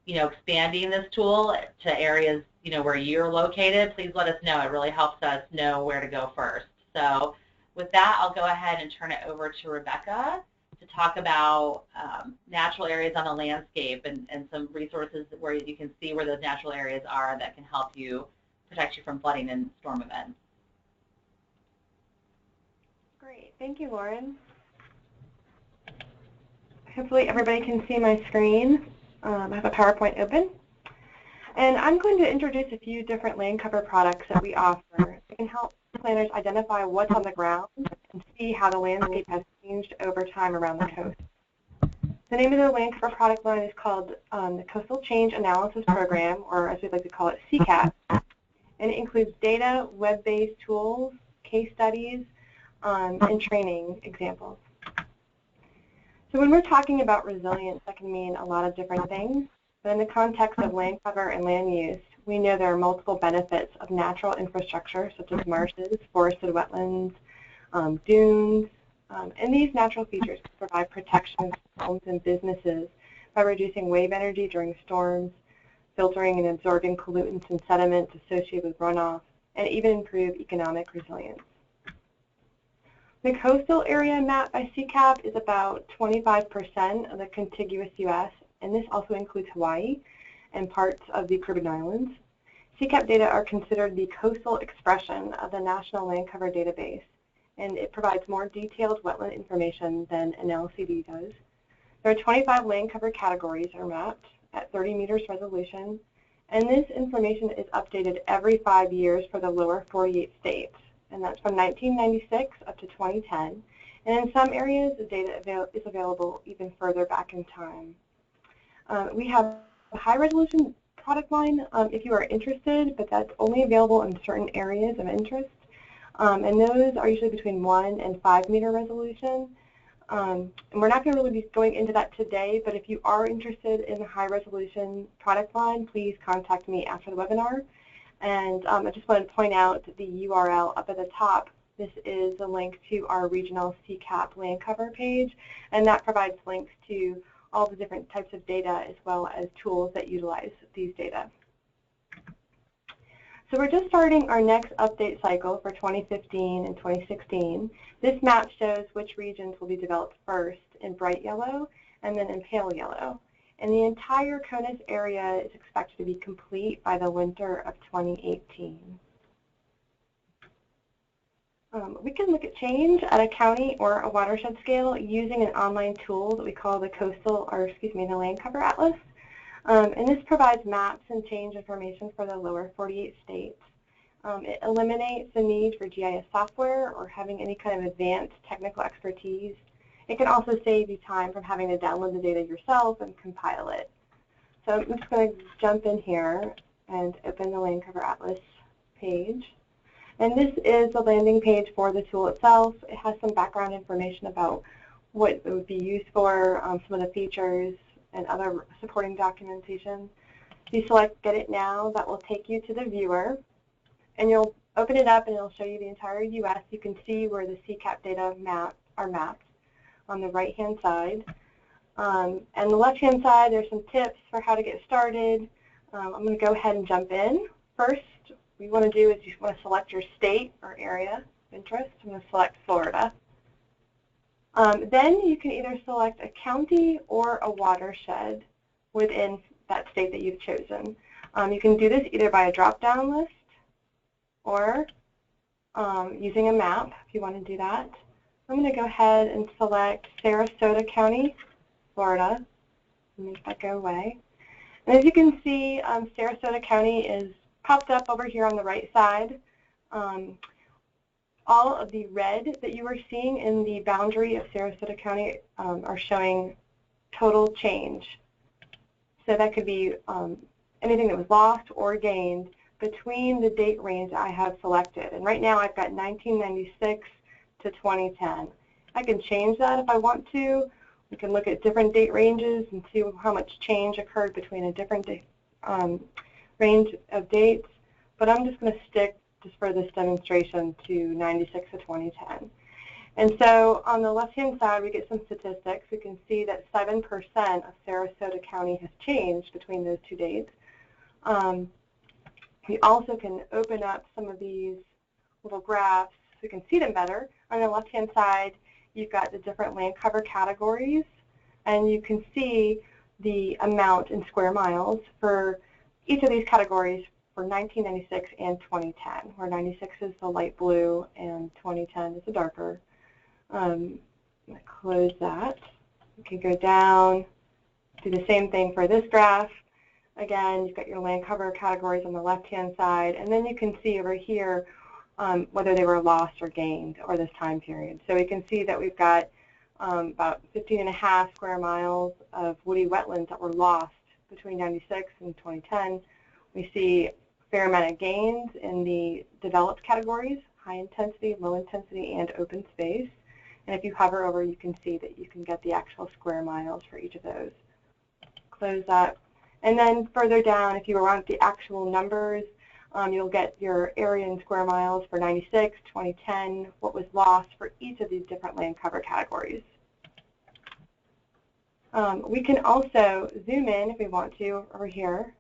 expanding this tool to areas where you're located. Please let us know. It really helps us know where to go first. So with that, I'll go ahead and turn it over to Rebecca to talk about natural areas on the landscape and some resources where you can see where those natural areas are that can help you protect you from flooding and storm events. Great. Thank you, Lauren. Hopefully everybody can see my screen. I have a PowerPoint open. And I'm going to introduce a few different land cover products that we offer that can help planners identify what's on the ground and see how the landscape has changed over time around the coast. The name of the land cover product line is called the Coastal Change Analysis Program, or as we'd like to call it, CCAP. And it includes data, web-based tools, case studies, and training examples. So when we're talking about resilience, that can mean a lot of different things. But in the context of land cover and land use, we know there are multiple benefits of natural infrastructure, such as marshes, forested wetlands, dunes, and these natural features can provide protection for homes and businesses by reducing wave energy during storms, filtering and absorbing pollutants and sediments associated with runoff, and even improve economic resilience. The coastal area mapped by CCAP is about 25% of the contiguous U.S., and this also includes Hawaii and parts of the Caribbean Islands. CCAP data are considered the coastal expression of the National Land Cover Database, and it provides more detailed wetland information than an LCD does. There are 25 land cover categories that are mapped at 30 meters resolution, and this information is updated every 5 years for the lower 48 states, and that's from 1996 up to 2010. And in some areas, the data is available even further back in time. We have a high-resolution product line if you are interested, but that's only available in certain areas of interest. And those are usually between 1 and 5 meter resolution. And we're not going to really be going into that today, but if you are interested in the high-resolution product line, please contact me after the webinar. And I just wanted to point out the URL up at the top. This is a link to our regional CCAP land cover page, and that provides links to all the different types of data as well as tools that utilize these data. So we're just starting our next update cycle for 2015 and 2016. This map shows which regions will be developed first in bright yellow and then in pale yellow. And the entire CONUS area is expected to be complete by the winter of 2018. We can look at change at a county or a watershed scale using an online tool that we call the the Land Cover Atlas. And this provides maps and change information for the lower 48 states. It eliminates the need for GIS software or having any kind of advanced technical expertise. It can also save you time from having to download the data yourself and compile it. So I'm just going to jump in here and open the Land Cover Atlas page. And this is the landing page for the tool itself. It has some background information about what it would be used for, some of the features, and other supporting documentation. If you select Get It Now, that will take you to the viewer. And you'll open it up and it'll show you the entire U.S. You can see where the CCAP data are mapped on the right-hand side. And the left-hand side, there's some tips for how to get started. I'm going to go ahead and jump in. First, what you want to do is you want to select your state or area of interest. I'm going to select Florida. Then you can either select a county or a watershed within that state that you've chosen. You can do this either by a drop-down list or using a map if you want to do that. I'm going to go ahead and select Sarasota County, Florida, and make that go away. And as you can see, Sarasota County is popped up over here on the right side. All of the red that you are seeing in the boundary of Sarasota County are showing total change. So that could be anything that was lost or gained between the date range I have selected. And right now I've got 1996 to 2010. I can change that if I want to. We can look at different date ranges and see how much change occurred between a different range of dates. But I'm just going to stick, just for this demonstration, to 96 to 2010. And so on the left-hand side, we get some statistics. We can see that 7% of Sarasota County has changed between those two dates. We also can open up some of these little graphs so we can see them better. On the left-hand side, you've got the different land cover categories, and you can see the amount in square miles for each of these categories for 1996 and 2010, where 96 is the light blue and 2010 is the darker. I'm going to close that. You can go down, do the same thing for this graph. Again, you've got your land cover categories on the left-hand side, and then you can see over here whether they were lost or gained over this time period. So we can see that we've got about 15.5 square miles of woody wetlands that were lost between 96 and 2010. We see a fair amount of gains in the developed categories, high intensity, low intensity, and open space. And if you hover over, you can see that you can get the actual square miles for each of those. Close that. And then further down, if you want the actual numbers, you'll get your area in square miles for 96, 2010, what was lost for each of these different land cover categories. We can also zoom in if we want to over here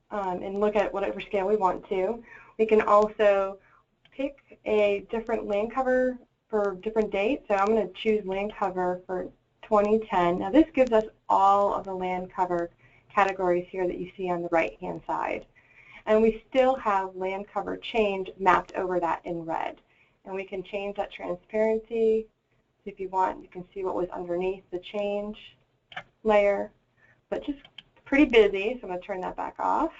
and look at whatever scale we want to. We can also pick a different land cover for different dates. So I'm going to choose land cover for 2010. Now this gives us all of the land cover categories here that you see on the right-hand side. And we still have land cover change mapped over that in red. And we can change that transparency. If you want, you can see what was underneath the change layer. But just pretty busy, so I'm going to turn that back off.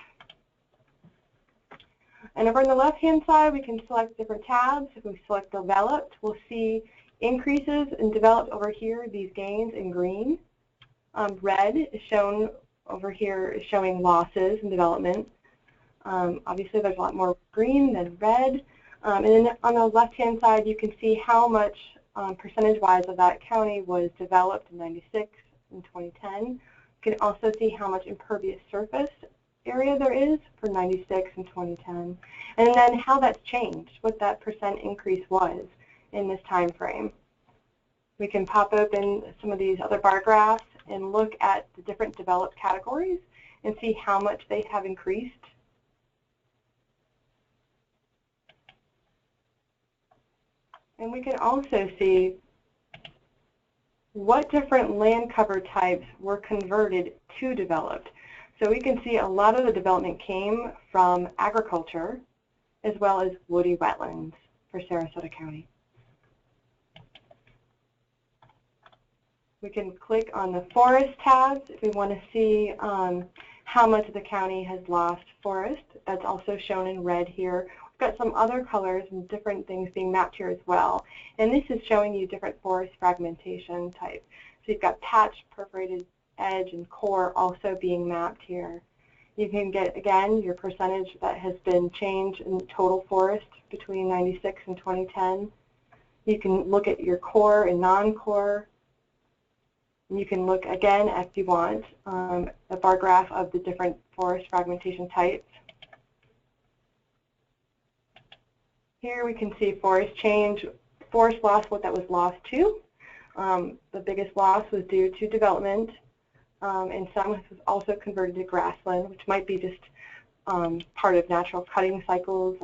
And over on the left-hand side, we can select different tabs. If we select developed, we'll see increases in developed over here, these gains in green. Red is shown over here, is showing losses in development. Obviously, there's a lot more green than red. And then on the left-hand side, you can see how much percentage-wise of that county was developed in 96 and 2010. You can also see how much impervious surface area there is for 96 and 2010. And then how that's changed, what that percent increase was in this time frame. We can pop open some of these other bar graphs and look at the different developed categories and see how much they have increased. And we can also see what different land cover types were converted to developed. So we can see a lot of the development came from agriculture as well as woody wetlands for Sarasota County. We can click on the forest tabs if we want to see how much of the county has lost forest. That's also shown in red here. We've got some other colors and different things being mapped here as well. And this is showing you different forest fragmentation types. So you've got patch, perforated edge, and core also being mapped here. You can get, again, your percentage that has been changed in total forest between 96 and 2010. You can look at your core and non-core. You can look, again, if you want, a bar graph of the different forest fragmentation types. Here we can see forest change, forest loss, what that was lost to. The biggest loss was due to development, and some was also converted to grassland, which might be just part of natural cutting cycles.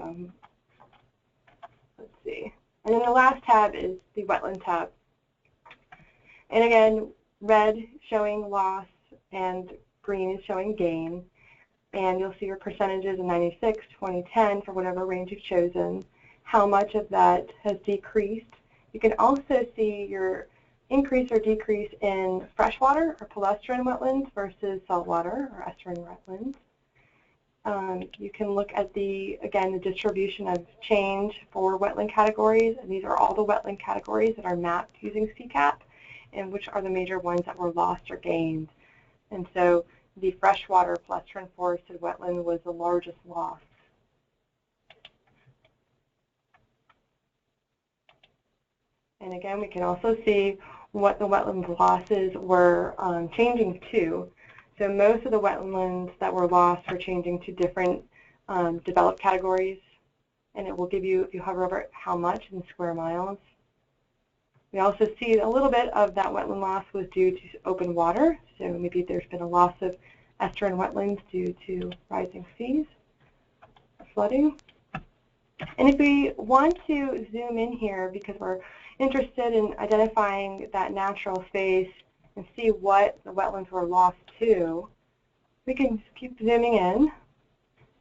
Let's see. And then the last tab is the wetland tab. And again, red showing loss and green is showing gain. And you'll see your percentages in 96, 2010 for whatever range you've chosen, how much of that has decreased. You can also see your increase or decrease in freshwater or palustrine wetlands versus saltwater or estuarine wetlands. You can look at again, the distribution of change for wetland categories. And these are all the wetland categories that are mapped using CCAP, and which are the major ones that were lost or gained. And so the freshwater palustrine forested wetland was the largest loss. And again, we can also see what the wetland losses were changing to. So most of the wetlands that were lost were changing to different developed categories, and it will give you, if you hover over it, how much in square miles. We also see a little bit of that wetland loss was due to open water, so maybe there's been a loss of estuarine wetlands due to rising seas, flooding. And if we want to zoom in here because we're interested in identifying that natural space and see what the wetlands were lost to, we can keep zooming in,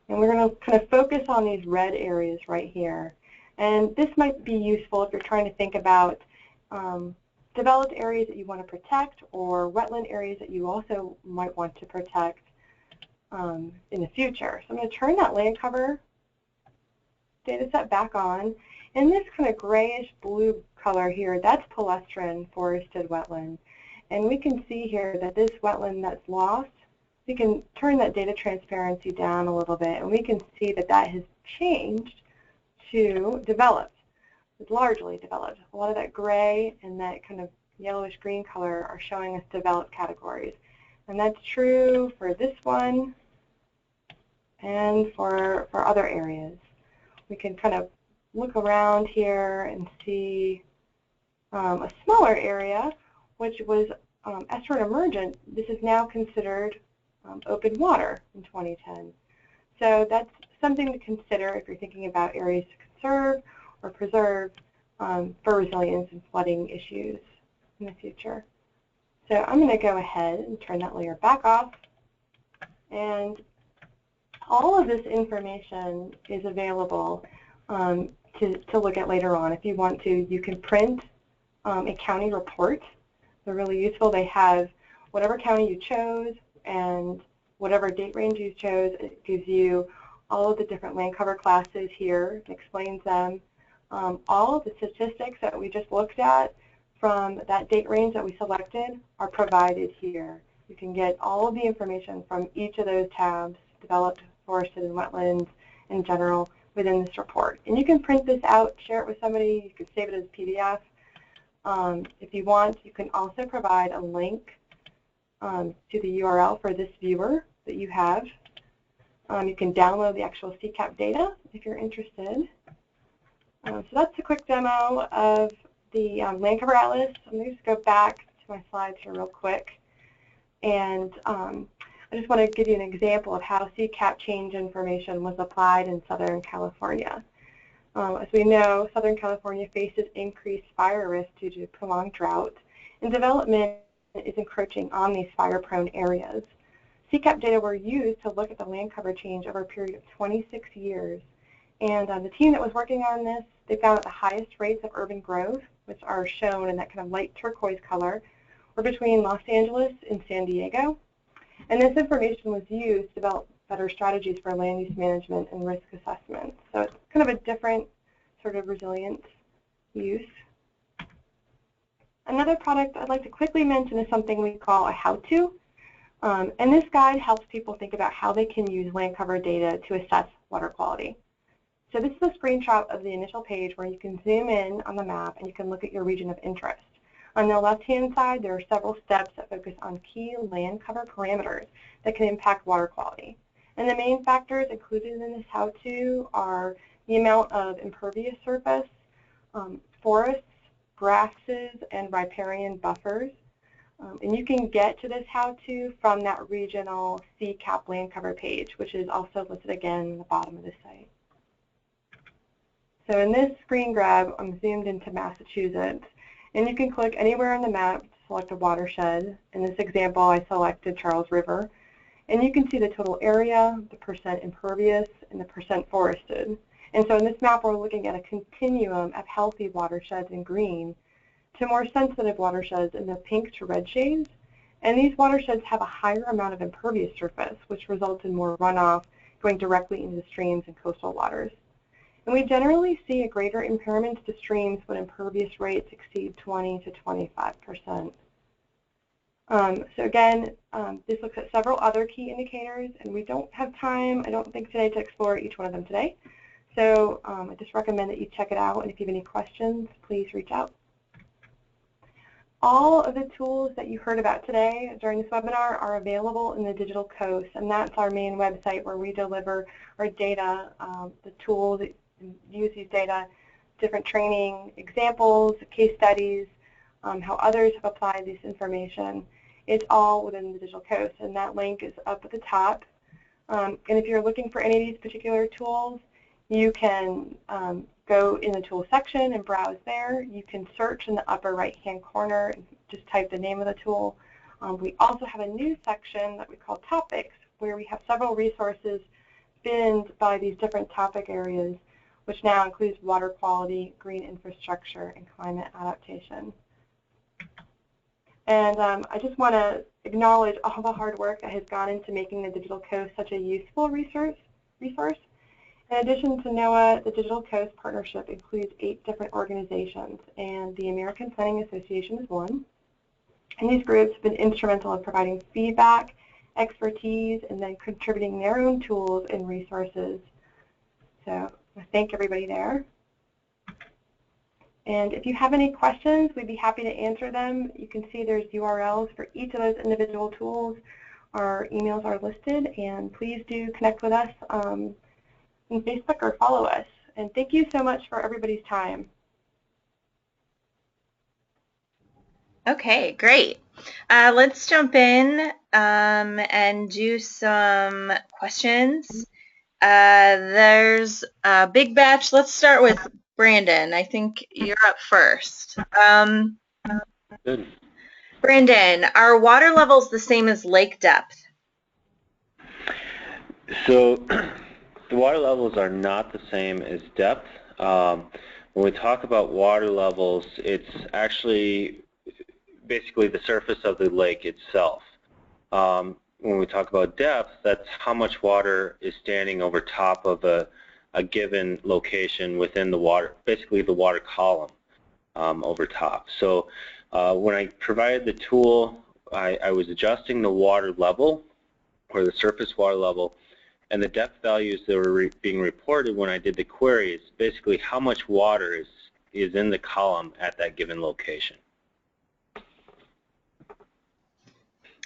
and we're going to kind of focus on these red areas right here. And this might be useful if you're trying to think about developed areas that you want to protect or wetland areas that you also might want to protect in the future. So I'm going to turn that land cover data set back on. And this kind of grayish blue color here, that's palustrine forested wetland. And we can see here that this wetland that's lost, we can turn that data transparency down a little bit, and we can see that that has changed to developed. It's largely developed. A lot of that gray and that kind of yellowish green color are showing us developed categories. And that's true for this one and for other areas. We can kind of look around here and see a smaller area, which was estuarine emergent. This is now considered open water in 2010. So that's something to consider if you're thinking about areas to conserve or preserve for resilience and flooding issues in the future. So I'm going to go ahead and turn that layer back off. And all of this information is available to look at later on. If you want to, you can print a county report. They're really useful. They have whatever county you chose and whatever date range you chose. It gives you all of the different land cover classes here. It explains them. All of the statistics that we just looked at from that date range that we selected are provided here. You can get all of the information from each of those tabs, developed, forested, and wetlands in general, within this report. And you can print this out, share it with somebody, you can save it as a PDF. If you want, you can also provide a link to the URL for this viewer that you have. You can download the actual CCAP data if you're interested. So that's a quick demo of the land cover atlas. I'm going to just go back to my slides here real quick. And I just want to give you an example of how CCAP change information was applied in Southern California. As we know, Southern California faces increased fire risk due to prolonged drought, and development is encroaching on these fire-prone areas. CCAP data were used to look at the land cover change over a period of 26 years. And the team that was working on this, they found that the highest rates of urban growth, which are shown in that kind of light turquoise color, We're between Los Angeles and San Diego. And this information was used to develop better strategies for land use management and risk assessment. So it's kind of a different sort of resilient use. Another product I'd like to quickly mention is something we call a how-to. And this guide helps people think about how they can use land cover data to assess water quality. So this is a screenshot of the initial page where you can zoom in on the map and you can look at your region of interest. On the left-hand side, there are several steps that focus on key land cover parameters that can impact water quality. And the main factors included in this how-to are the amount of impervious surface, forests, grasses, and riparian buffers. And you can get to this how-to from that regional CCAP land cover page, which is also listed again in the bottom of the site. So in this screen grab, I'm zoomed into Massachusetts, and you can click anywhere on the map to select a watershed. In this example, I selected Charles River, and you can see the total area, the percent impervious, and the percent forested. And so in this map, we're looking at a continuum of healthy watersheds in green to more sensitive watersheds in the pink to red shades. And these watersheds have a higher amount of impervious surface, which results in more runoff going directly into streams and coastal waters. And we generally see a greater impairments to streams when impervious rates exceed 20 to 25%. So again, this looks at several other key indicators, and we don't have time, I don't think today, to explore each one of them today. So I just recommend that you check it out, and if you have any questions, please reach out. All of the tools that you heard about today during this webinar are available in the Digital Coast, and that's our main website where we deliver our data, the tools that use these data, different training examples, case studies, how others have applied this information. It's all within the Digital Coast, and that link is up at the top. And if you're looking for any of these particular tools, you can go in the tool section and browse there. You can search in the upper right-hand corner and just type the name of the tool. We also have a new section that we call Topics, where we have several resources binned by these different topic areas, which now includes water quality, green infrastructure, and climate adaptation. And I just want to acknowledge all the hard work that has gone into making the Digital Coast such a useful resource. In addition to NOAA, the Digital Coast Partnership includes 8 different organizations, and the American Planning Association is one. And these groups have been instrumental in providing feedback, expertise, and then contributing their own tools and resources. So I thank everybody there. And if you have any questions, we'd be happy to answer them. You can see there's URLs for each of those individual tools. Our emails are listed, and please do connect with us on Facebook or follow us. And thank you so much for everybody's time. Okay, great. Let's jump in and do some questions. There's a big batch. Let's start with Brandon. I think you're up first. Good. Brandon, are water levels the same as lake depth? So the water levels are not the same as depth. When we talk about water levels, it's actually basically the surface of the lake itself. When we talk about depth, that's how much water is standing over top of a given location within the water, basically the water column over top. So when I provided the tool, I was adjusting the water level, or the surface water level, and the depth values that were being reported when I did the query is basically how much water is in the column at that given location.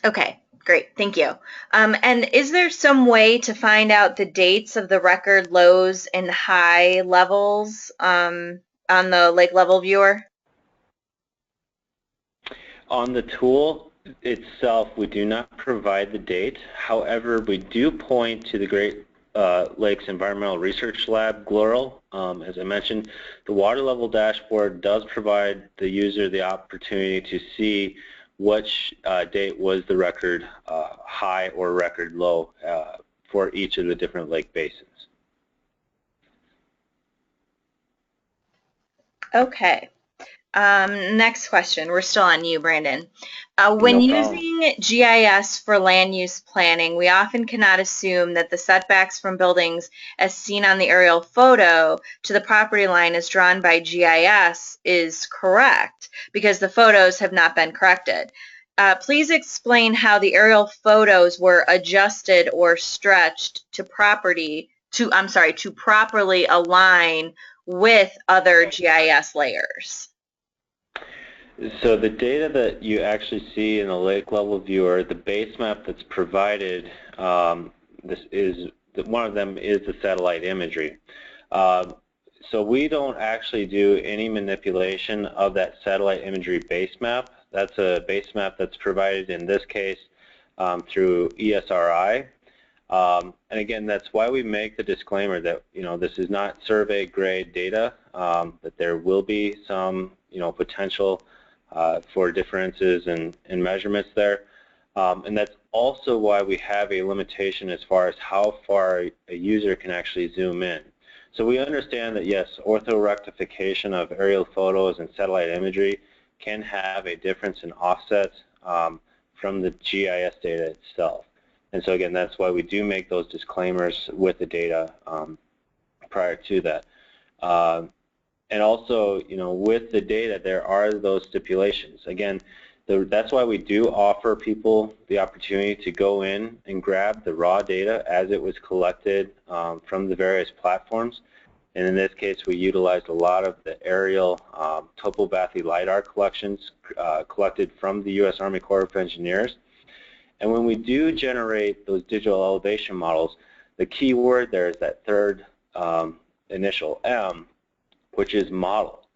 Okay, great, thank you. And is there some way to find out the dates of the record lows and high levels on the lake level viewer? On the tool itself, we do not provide the date. However, we do point to the Great Lakes Environmental Research Lab, GLERL. As I mentioned, the water level dashboard does provide the user the opportunity to see which date was the record high or record low for each of the different lake basins. Okay. Next question. We're still on you, Brandon. When No problem. using GIS for land use planning, we often cannot assume that the setbacks from buildings as seen on the aerial photo to the property line as drawn by GIS is correct because the photos have not been corrected. Please explain how the aerial photos were adjusted or stretched to properly align with other GIS layers. So the data that you actually see in the lake level viewer, the base map that's provided, one of them is the satellite imagery. So we don't actually do any manipulation of that satellite imagery base map. That's a base map that's provided in this case through ESRI. And again, that's why we make the disclaimer that this is not survey grade data, that there will be some potential for differences in measurements there. And that's also why we have a limitation as far as how far a user can actually zoom in. So we understand that, yes, orthorectification of aerial photos and satellite imagery can have a difference in offsets from the GIS data itself. And so again, that's why we do make those disclaimers with the data prior to that. And also, with the data, there are those stipulations. Again, that's why we do offer people the opportunity to go in and grab the raw data as it was collected from the various platforms. And in this case, we utilized a lot of the aerial topography LiDAR collections collected from the U.S. Army Corps of Engineers. And when we do generate those digital elevation models, the key word there is that third initial M, which is model.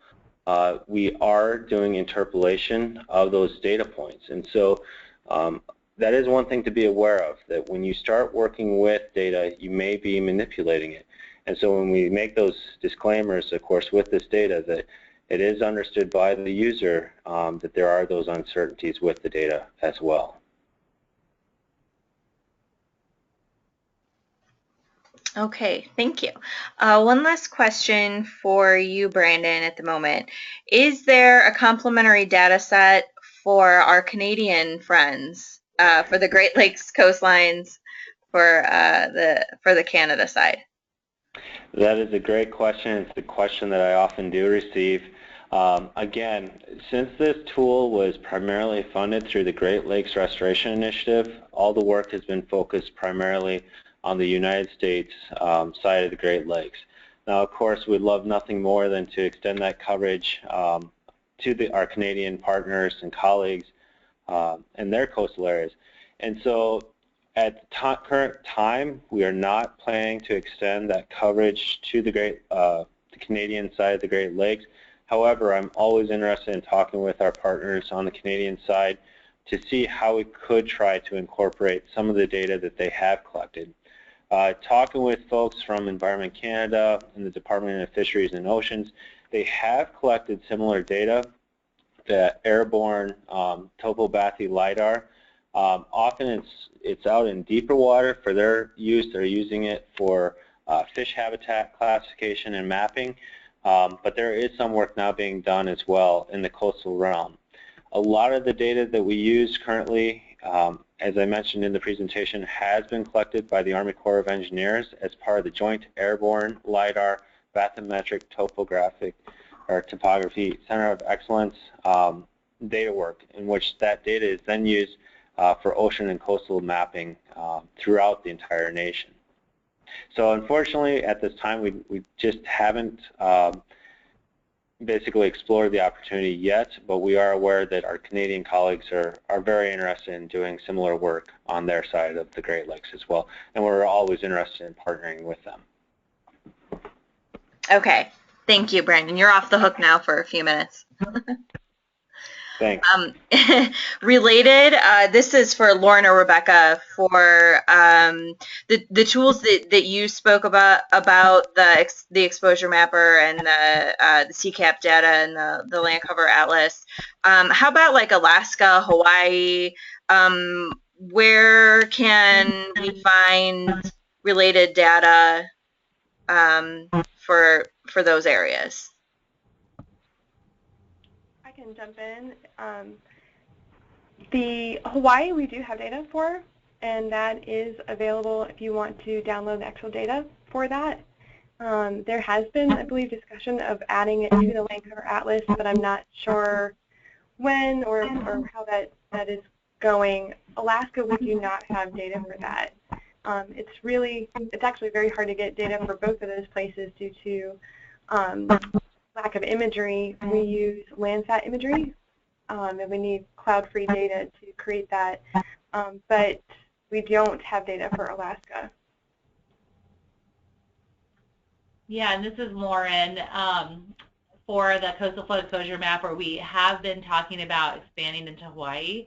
We are doing interpolation of those data points. And so that is one thing to be aware of, that when you start working with data, you may be manipulating it. And so when we make those disclaimers, of course, with this data, that it is understood by the user that there are those uncertainties with the data as well. Okay, thank you. One last question for you, Brandon, at the moment. Is there a complementary data set for our Canadian friends for the Great Lakes coastlines for the Canada side? That is a great question. It's the question that I often do receive. Again, since this tool was primarily funded through the Great Lakes Restoration Initiative, all the work has been focused primarily on the United States side of the Great Lakes. Now, of course, we'd love nothing more than to extend that coverage to our Canadian partners and colleagues in their coastal areas. And so at the current time, we are not planning to extend that coverage to the Canadian side of the Great Lakes. However, I'm always interested in talking with our partners on the Canadian side to see how we could try to incorporate some of the data that they have collected. Talking with folks from Environment Canada and the Department of Fisheries and Oceans, they have collected similar data, the airborne topography LiDAR. Often it's out in deeper water for their use. They're using it for fish habitat classification and mapping, but there is some work now being done as well in the coastal realm. A lot of the data that we use currently, as I mentioned in the presentation, has been collected by the Army Corps of Engineers as part of the Joint Airborne LiDAR Bathymetric Topography Center of Excellence data work, in which that data is then used for ocean and coastal mapping throughout the entire nation. So unfortunately, at this time, we just haven't basically explored the opportunity yet, but we are aware that our Canadian colleagues are very interested in doing similar work on their side of the Great Lakes as well, and we're always interested in partnering with them. Okay, thank you, Brandon. You're off the hook now for a few minutes. Thanks. Related, this is for Lauren or Rebecca, for the tools that you spoke about the exposure mapper and the CCAP data and the land cover atlas. How about like Alaska, Hawaii? Where can we find related data for those areas? can jump in. The Hawaii we do have data for, and that is available if you want to download the actual data for that. There has been, I believe, discussion of adding it to the Land Cover Atlas, but I'm not sure when or how that is going. Alaska, we do not have data for that. It's actually very hard to get data for both of those places due to lack of imagery. We use Landsat imagery, and we need cloud-free data to create that, but we don't have data for Alaska. Yeah, and this is Lauren. For the coastal flood exposure map, where we have been talking about expanding into Hawaii.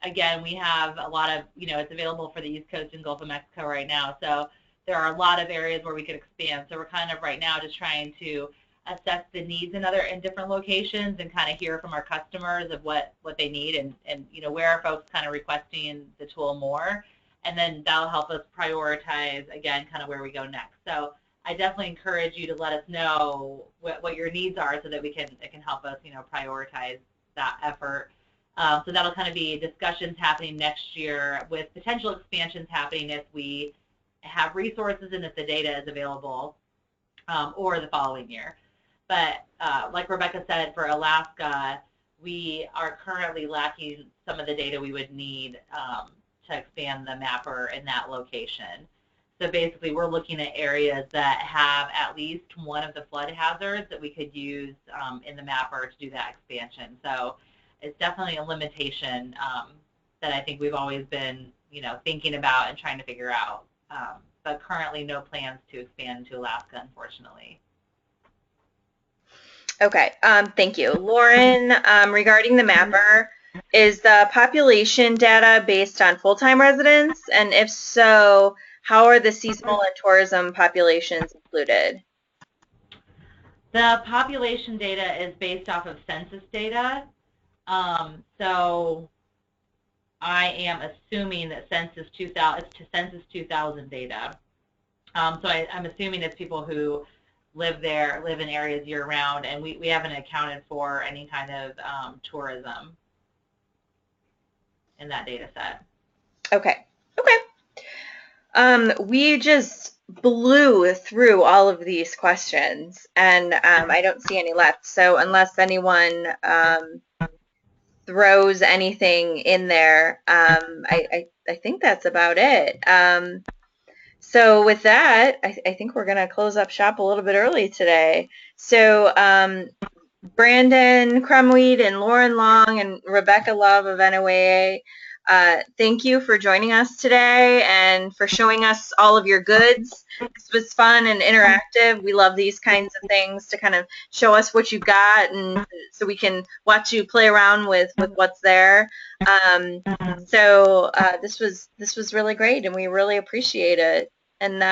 Again, we have a lot of, it's available for the East Coast and Gulf of Mexico right now, so there are a lot of areas where we could expand. So we're kind of right now just trying to assess the needs in different locations and kind of hear from our customers of what they need and where are folks kind of requesting the tool more, and then that'll help us prioritize, again, kind of where we go next. So I definitely encourage you to let us know what your needs are so that it can help us, prioritize that effort. So that'll kind of be discussions happening next year with potential expansions happening if we have resources and if the data is available, or the following year. But like Rebecca said, for Alaska, we are currently lacking some of the data we would need to expand the mapper in that location. So basically, we're looking at areas that have at least one of the flood hazards that we could use in the mapper to do that expansion. So it's definitely a limitation that I think we've always been, thinking about and trying to figure out. But currently, no plans to expand to Alaska, unfortunately. Okay, thank you. Lauren, regarding the mapper, is the population data based on full-time residents? And if so, how are the seasonal and tourism populations included? The population data is based off of census data. So I am assuming that Census 2000 data. So I'm assuming it's people who live in areas year-round, and we haven't accounted for any kind of tourism in that data set. Okay. We just blew through all of these questions, and I don't see any left. So unless anyone throws anything in there, I think that's about it. So with that, I think we're going to close up shop a little bit early today. So Brandon Crumweed and Lauren Long and Rebecca Love of NOAA, thank you for joining us today and for showing us all of your goods. This was fun and interactive. We love these kinds of things to kind of show us what you got, and so we can watch you play around with what's there. So this was really great, and we really appreciate it. And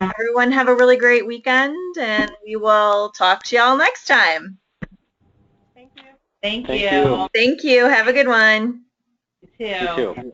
everyone have a really great weekend, and we will talk to y'all next time. Thank you. Thank you. Have a good one. You too.